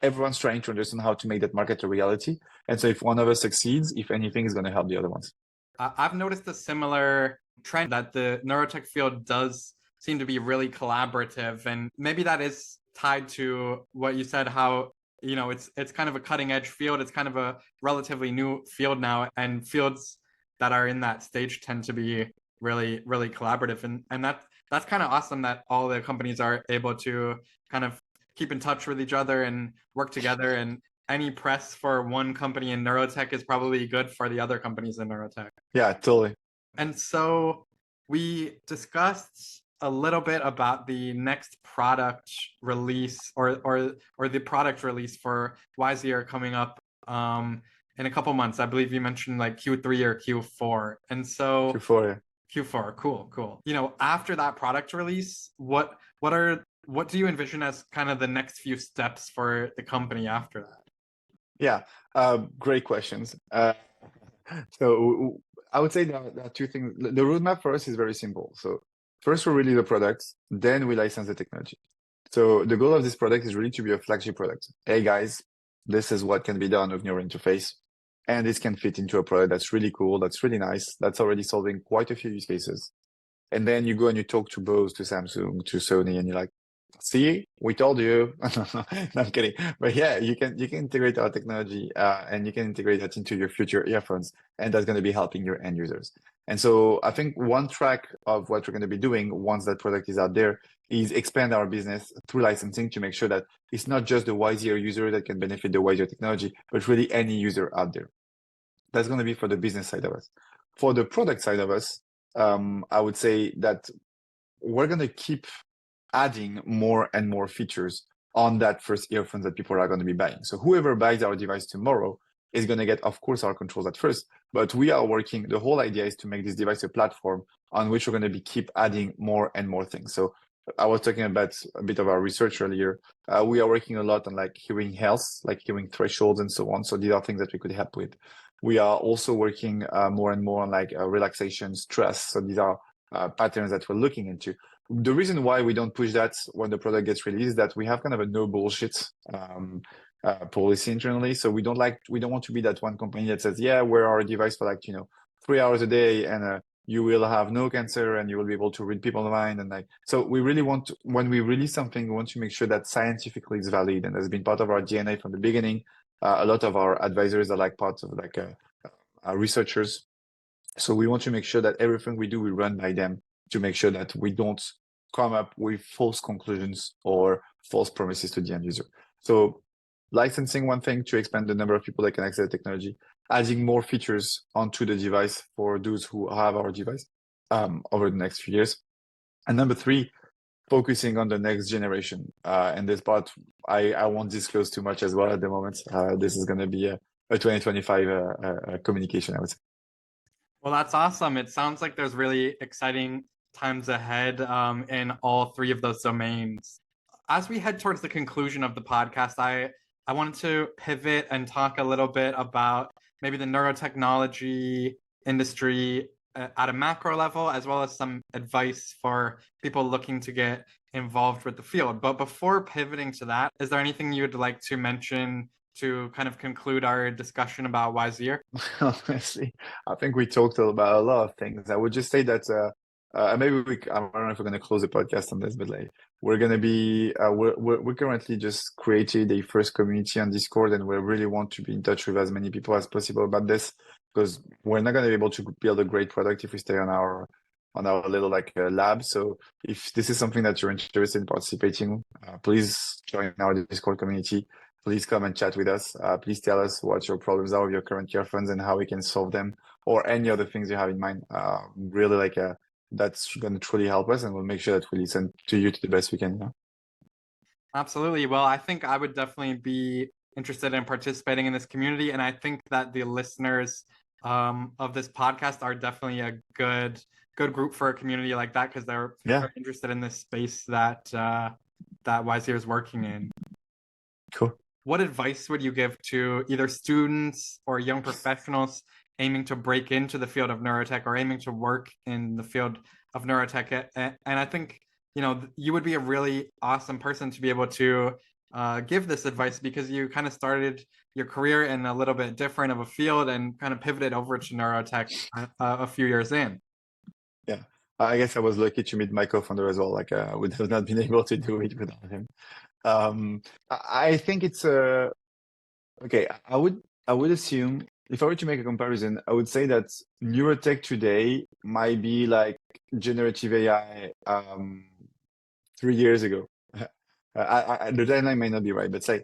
Everyone's trying to understand how to make that market a reality, and so if one of us succeeds, if anything, is going to help the other ones. I've noticed a similar trend that the neurotech field does seem to be really collaborative, and maybe that is tied to what you said, how it's kind of a cutting edge field. It's kind of a relatively new field now, and fields that are in that stage tend to be really, really collaborative, and that's kind of awesome that all the companies are able to kind of keep in touch with each other and work together, and any press for one company in neurotech is probably good for the other companies in neurotech. Yeah, totally. And so we discussed a little bit about the next product release, or the product release for Wisear coming up in a couple months. I believe you mentioned like Q3 or Q4. And so Q4, yeah. Q4, cool. After that product release, what do you envision as kind of the next few steps for the company after that? Yeah, great questions. So I would say there are two things. The roadmap for us is very simple. So first we release the product, then we license the technology. So the goal of this product is really to be a flagship product. Hey guys, this is what can be done with neural interface. And this can fit into a product that's really cool, that's really nice, that's already solving quite a few use cases. And then you go and you talk to Bose, to Samsung, to Sony, and you're like, see, we told you. No, I'm kidding. But yeah, you can integrate our technology and you can integrate that into your future earphones, and that's going to be helping your end users. And so I think one track of what we're going to be doing once that product is out there is expand our business through licensing to make sure that it's not just the Wisear user that can benefit the Wisear technology, but really any user out there. That's going to be for the business side of us. For the product side of us, I would say that we're going to keep adding more and more features on that first earphones that people are going to be buying. So whoever buys our device tomorrow is going to get, of course, our controls at first, but we are working, the whole idea is to make this device a platform on which we're going to be keep adding more and more things. So I was talking about a bit of our research earlier. We are working a lot on like hearing health, like hearing thresholds and so on. So these are things that we could help with. We are also working more and more on like relaxation, stress. So these are patterns that we're looking into. The reason why we don't push that when the product gets released is that we have kind of a no bullshit policy internally. So we don't want to be that one company that says, yeah, wear our device for like, 3 hours a day and you will have no cancer and you will be able to read people's mind. And like, so we really want to, when we release something, we want to make sure that scientifically it's valid. And that's been part of our DNA from the beginning. A lot of our advisors are like part of like our researchers. So we want to make sure that everything we do, we run by them to make sure that we don't come up with false conclusions or false promises to the end user. So licensing one thing to expand the number of people that can access the technology, adding more features onto the device for those who have our device over the next few years. And number three, focusing on the next generation. And this part, I won't disclose too much as well at the moment. This is going to be a 2025 communication, I would say. Well, that's awesome. It sounds like there's really exciting times ahead in all three of those domains. As we head towards the conclusion of the podcast, I I wanted to pivot and talk a little bit about maybe the neurotechnology industry at a macro level, as well as some advice for people looking to get involved with the field. But before pivoting to that, is there anything you'd like to mention to kind of conclude our discussion about Wisear? Honestly, I think we talked about a lot of things. I would just say that maybe I don't know if we're going to close the podcast on this, but like we're going to be we're currently just created a first community on Discord, and we really want to be in touch with as many people as possible about this, because we're not going to be able to build a great product if we stay on our little like lab. So if this is something that you're interested in participating, please join our Discord community. Please come and chat with us. Please tell us what your problems are with your current earphones and how we can solve them, or any other things you have in mind. Really, like that's going to truly help us, and we'll make sure that we listen to you to the best we can. Yeah? Absolutely. Well, I think I would definitely be interested in participating in this community, and I think that the listeners of this podcast are definitely a good group for a community like that, because they're very interested in this space that that Wisear is working in. Cool. What advice would you give to either students or young professionals aiming to break into the field of neurotech or aiming to work in the field of neurotech? And I think, you know, you would be a really awesome person to be able to give this advice, because you kind of started your career in a little bit different of a field and kind of pivoted over to neurotech a few years in. Yeah, I guess I was lucky to meet my co-founder as well. Like I would have not been able to do it without him. I think it's okay. I would assume, if I were to make a comparison, I would say that neurotech today might be like generative AI 3 years ago. The timeline may not be right, but say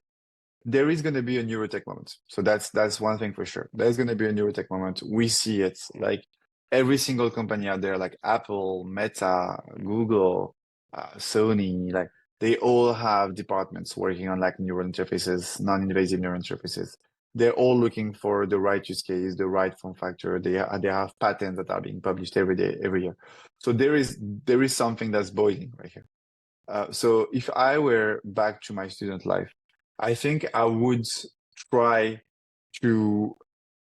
there is going to be a neurotech moment. So that's one thing for sure. There's going to be a neurotech moment. We see it like every single company out there, like Apple, Meta, Google, Sony, like they all have departments working on like neural interfaces, non-invasive neural interfaces. They're all looking for the right use case, the right form factor. They have patents that are being published every year. So there is something that's boiling right here. So if I were back to my student life, I think I would try to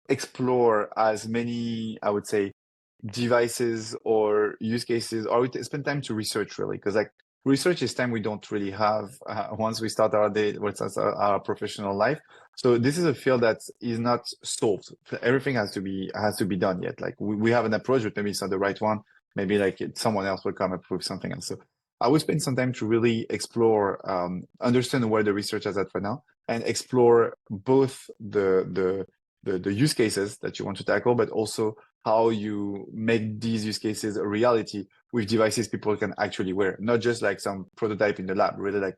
explore as many, I would say, devices or use cases, or spend time to research, really, because like research is time we don't really have once we start our day, our professional life. So this is a field that is not solved. Everything has to be done yet. Like we have an approach, but maybe it's not the right one. Maybe like someone else will come up with something else. So I would spend some time to really explore, understand where the research is at right now, and explore both the use cases that you want to tackle, but also how you make these use cases a reality with devices people can actually wear, not just like some prototype in the lab. Really, like,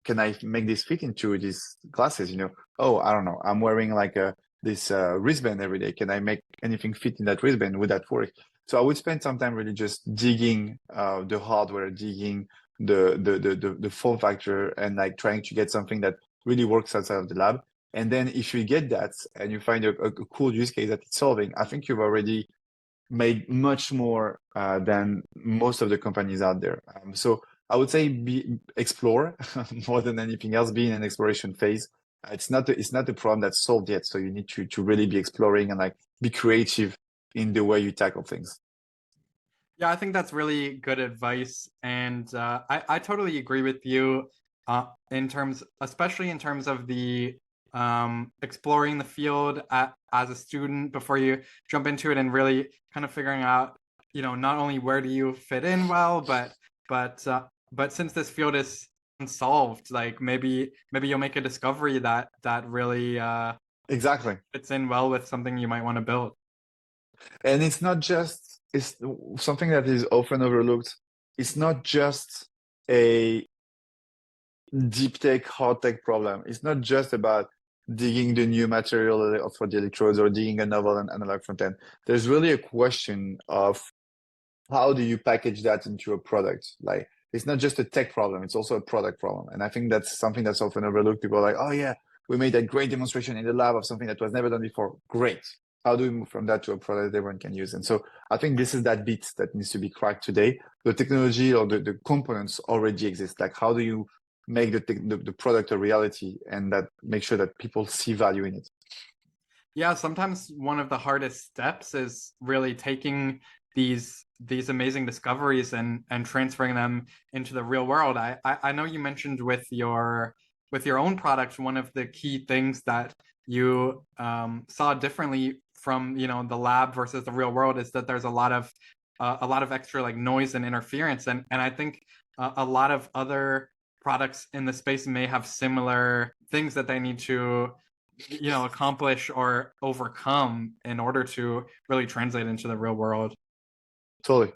can I make this fit into these glasses? You know, oh, I don't know, I'm wearing like this wristband every day. Can I make anything fit in that wristband? Would that work? So I would spend some time really just digging the hardware, digging the form factor, and like trying to get something that really works outside of the lab. And then if you get that and you find a cool use case that it's solving, I think you've already made much more than most of the companies out there. So I would say explore more than anything else, be in an exploration phase. It's not the problem that's solved yet. So you need to really be exploring and like be creative in the way you tackle things. Yeah, I think that's really good advice. And I totally agree with you especially in terms of the exploring the field as a student before you jump into it, and really kind of figuring out, you know, not only where do you fit in well, but since this field is unsolved, like maybe you'll make a discovery that really exactly fits in well with something you might want to build. And it's something that is often overlooked. It's not just a deep tech, hard tech problem. It's not just about digging the new material for the electrodes or digging a novel and analog front end. There's really a question of how do you package that into a product? Like, it's not just a tech problem, it's also a product problem. And I think that's something that's often overlooked. People are like, oh yeah, we made a great demonstration in the lab of something that was never done before. Great. How do we move from that to a product that everyone can use? And so I think this is that bit that needs to be cracked today. The technology or the components already exist. Like, how do you make the product a reality, and that make sure that people see value in it. Yeah, sometimes one of the hardest steps is really taking these amazing discoveries and transferring them into the real world. I know you mentioned with your own product, one of the key things that you saw differently from the lab versus the real world is that there's a lot of extra like noise and interference, and I think a lot of other products in the space may have similar things that they need to accomplish or overcome in order to really translate into the real world. Totally.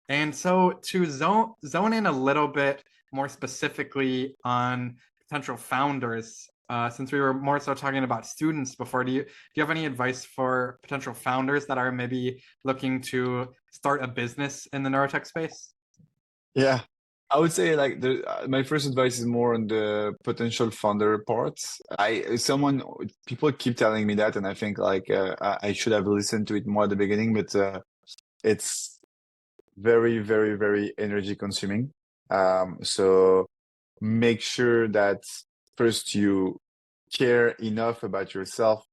And so to zone in a little bit more specifically on potential founders, since we were more so talking about students before, do you have any advice for potential founders that are maybe looking to start a business in the neurotech space? Yeah, I would say like my first advice is more on the potential founder part. People keep telling me that, and I think like I should have listened to it more at the beginning, but it's very, very, very energy consuming. So make sure that first you care enough about yourself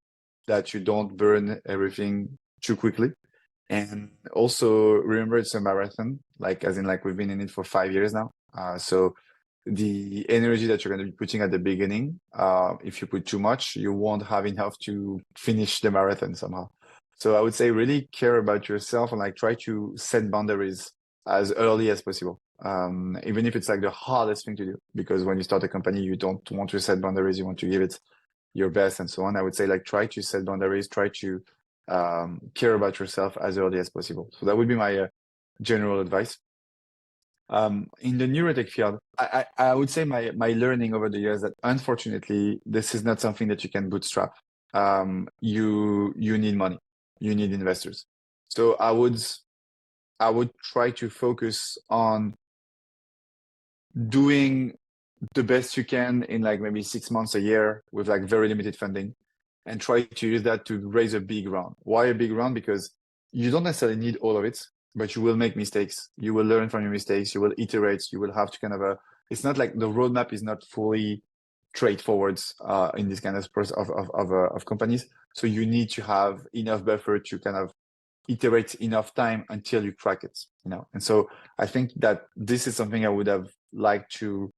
that you don't burn everything too quickly. And also remember it's a marathon, like as in like we've been in it for 5 years now. So the energy that you're going to be putting at the beginning, if you put too much, you won't have enough to finish the marathon somehow. So I would say really care about yourself and like try to set boundaries as early as possible. Even if it's like the hardest thing to do, because when you start a company, you don't want to set boundaries, you want to give it your best and so on. I would say like try to set boundaries, try to care about yourself as early as possible. So that would be my general advice. In the neurotech field, I would say my learning over the years that unfortunately this is not something that you can bootstrap. You need money, you need investors. So I would try to focus on doing the best you can in like maybe 6 months, a year with like very limited funding, and try to use that to raise a big round. Why a big round? Because you don't necessarily need all of it, but you will make mistakes. You will learn from your mistakes. You will iterate. You will have to kind of it's not like the roadmap is not fully straightforward in this kind of companies. So you need to have enough buffer to kind of iterate enough time until you crack it, And so I think that this is something I would have liked to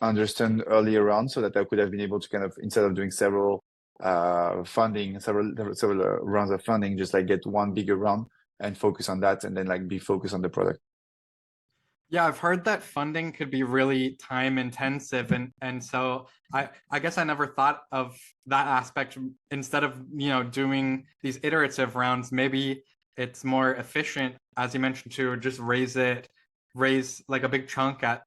understand earlier on, so that I could have been able to kind of, instead of doing several rounds of funding, just like get one bigger round and focus on that, and then like be focused on the product. Yeah, I've heard that funding could be really time intensive, and so I guess I never thought of that aspect. Instead of doing these iterative rounds, maybe it's more efficient, as you mentioned, to just raise like a big chunk at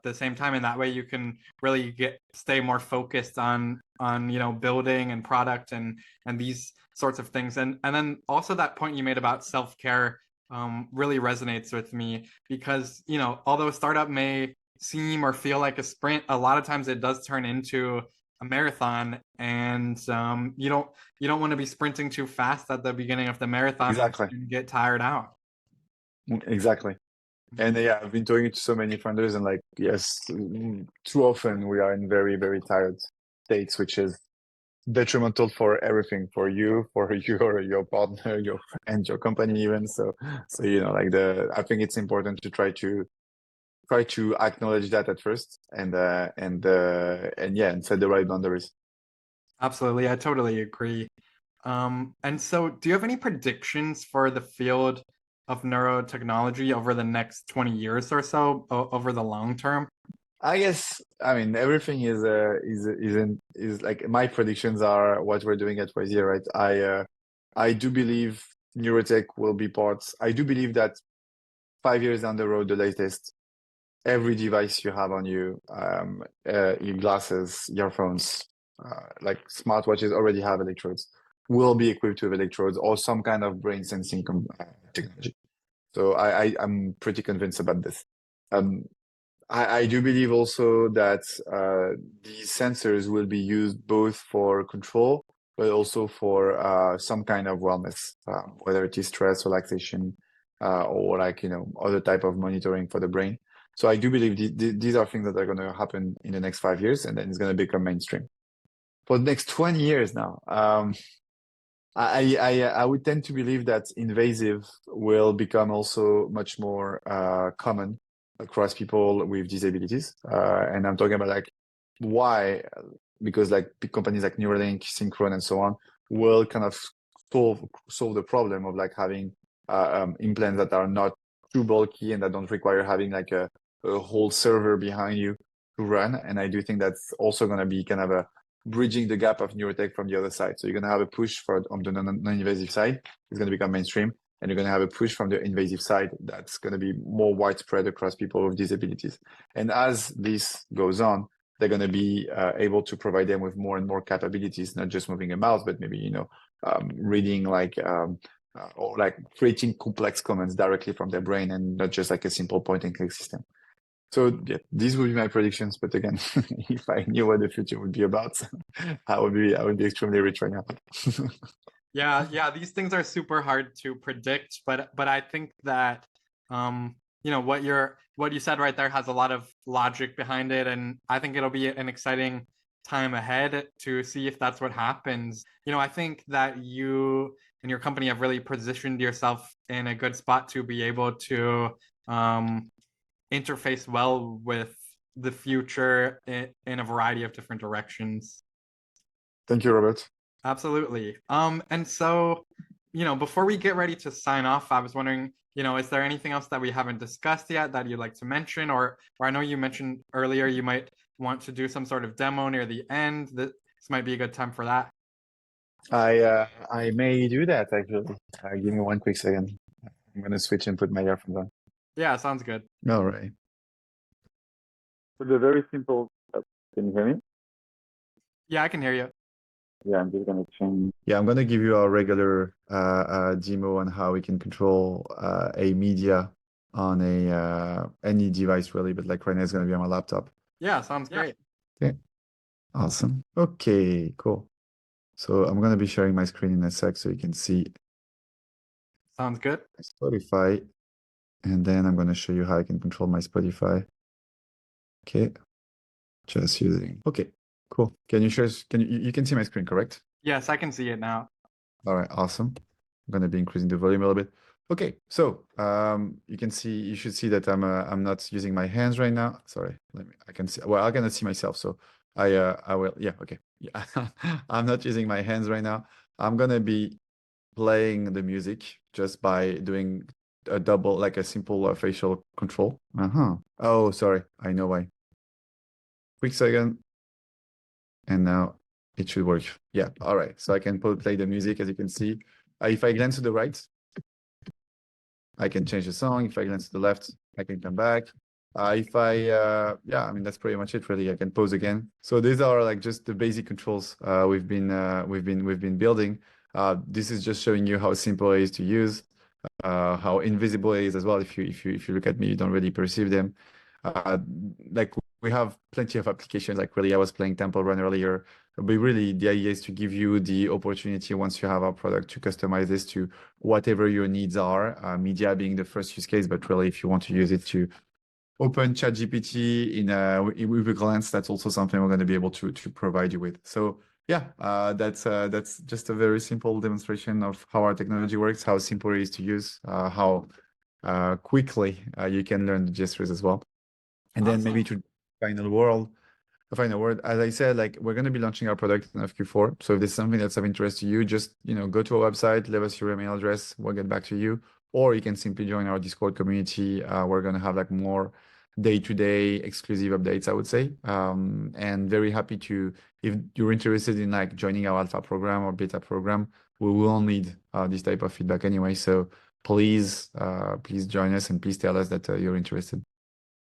the same time, and that way you can really stay more focused on building and product and these sorts of things. And then also that point you made about self-care really resonates with me, because although a startup may seem or feel like a sprint, a lot of times it does turn into a marathon, and you don't want to be sprinting too fast at the beginning of the marathon. Exactly. And get tired out. Exactly. And yeah, I've been talking to so many founders, and like, yes, too often we are in very, very tired states, which is detrimental for everything, for you, for your partner, your friend, your company even. So like I think it's important to try to acknowledge that at first, and set the right boundaries. Absolutely, I totally agree. And so do you have any predictions for the field of neurotechnology over the next 20 years or so, over the long term? I guess, I mean, everything is like, my predictions are what we're doing at Wisear, right? I do believe neurotech will be parts. I do believe that 5 years down the road, the latest, every device you have on you, your glasses, earphones, like smartwatches already have electrodes, will be equipped with electrodes or some kind of brain sensing technology. So I'm pretty convinced about this. I do believe also that these sensors will be used both for control, but also for some kind of wellness, whether it is stress, relaxation, or like, other type of monitoring for the brain. So I do believe these are things that are going to happen in the next 5 years, and then it's going to become mainstream. For the next 20 years now, I would tend to believe that invasive will become also much more common across people with disabilities. And I'm talking about like why, because like big companies like Neuralink, Synchron, and so on will kind of solve the problem of like having implants that are not too bulky and that don't require having like a whole server behind you to run. And I do think that's also going to be kind of a bridging the gap of neurotech from the other side. So you're going to have a push for on the non-invasive side. It's going to become mainstream, and you're going to have a push from the invasive side that's going to be more widespread across people with disabilities. And as this goes on, they're going to be able to provide them with more and more capabilities, not just moving a mouse, but maybe reading like or like creating complex commands directly from their brain, and not just like a simple point and click system. So yeah, these would be my predictions. But again, if I knew what the future would be about, I would be extremely rich right now. Yeah, these things are super hard to predict, but I think that what you said right there has a lot of logic behind it, and I think it'll be an exciting time ahead to see if that's what happens. I think that you and your company have really positioned yourself in a good spot to be able to interface well with the future in a variety of different directions. Thank you, Robert. Absolutely. And so, before we get ready to sign off, I was wondering, is there anything else that we haven't discussed yet that you'd like to mention? Or I know you mentioned earlier you might want to do some sort of demo near the end. This might be a good time for that. I may do that actually. Give me one quick second. I'm gonna switch and put my earphones on. Yeah, sounds good. All right. So the very simple. Can you hear me? Yeah, I can hear you. Yeah, I'm just gonna change. Yeah, I'm gonna give you a regular demo on how we can control a media on a any device really, but like right now it's gonna be on my laptop. Yeah, sounds great. Okay, awesome. Okay, cool. So I'm gonna be sharing my screen in a sec so you can see Sounds good. Spotify, and then I'm gonna show you how I can control my Spotify. Okay, just using. Okay, cool. Can you share? You can see my screen, correct? Yes, I can see it now. All right, awesome. I'm gonna be increasing the volume a little bit. Okay, so you should see that I'm not using my hands right now. Sorry, I can see. Well, I cannot see myself, so I will. Yeah, okay. Yeah, I'm not using my hands right now. I'm gonna be playing the music just by doing a simple facial control. Oh, sorry, I know why. Quick second, and now it should work. Yeah, all right. So I can play the music, as you can see. If I glance to the right, I can change the song. If I glance to the left, I can come back. Yeah, I mean, that's pretty much it, really. I can pause again. So these are like just the basic controls we've been building. This is just showing you how simple it is to use, how invisible it is as well. If you look at me, you don't really perceive them. Like we have plenty of applications. Like really, I was playing Temple Run earlier. But really, the idea is to give you the opportunity once you have our product to customize this to whatever your needs are. Media being the first use case, but really, if you want to use it to open ChatGPT with a glance, that's also something we're going to be able to provide you with. So yeah, that's just a very simple demonstration of how our technology works, how simple it is to use, how quickly you can learn the gestures as well. And then maybe to final word, as I said, like we're going to be launching our product in Q4. So if there's something that's of interest to you, just go to our website, leave us your email address, we'll get back to you. Or you can simply join our Discord community. We're going to have like more day-to-day exclusive updates, I would say. And very happy if you're interested in like joining our alpha program or beta program, we will need this type of feedback anyway. So please join us and please tell us that you're interested.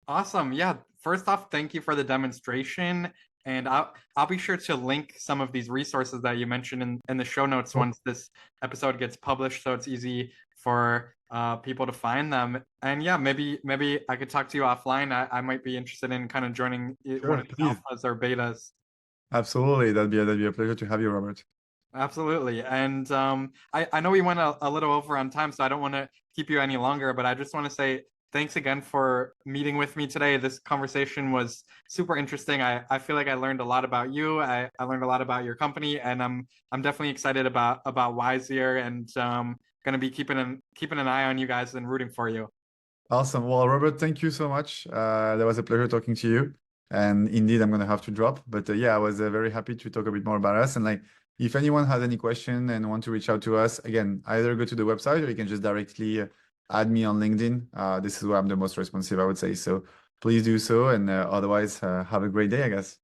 Awesome. Yeah. First off, thank you for the demonstration. And I'll be sure to link some of these resources that you mentioned in the show notes once this episode gets published, so it's easy for people to find them. And yeah, maybe I could talk to you offline. I might be interested in kind of joining one of these alphas or betas. Absolutely. That'd be a pleasure to have you, Robert. Absolutely. And I know we went a little over on time, so I don't want to keep you any longer, but I just want to say thanks again for meeting with me today. This conversation was super interesting. I feel like I learned a lot about you. I learned a lot about your company, and I'm definitely excited about Wisear, and going to be keeping an eye on you guys and rooting for you. Awesome. Well, Robert, thank you so much. That was a pleasure talking to you. And indeed, I'm going to have to drop. But yeah, I was very happy to talk a bit more about us. And like, if anyone has any question and want to reach out to us, again, either go to the website or you can just directly add me on LinkedIn. This is where I'm the most responsive, I would say. So please do so. And otherwise, have a great day, I guess.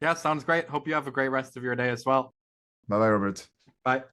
Yeah, sounds great. Hope you have a great rest of your day as well. Bye-bye, Robert. Bye.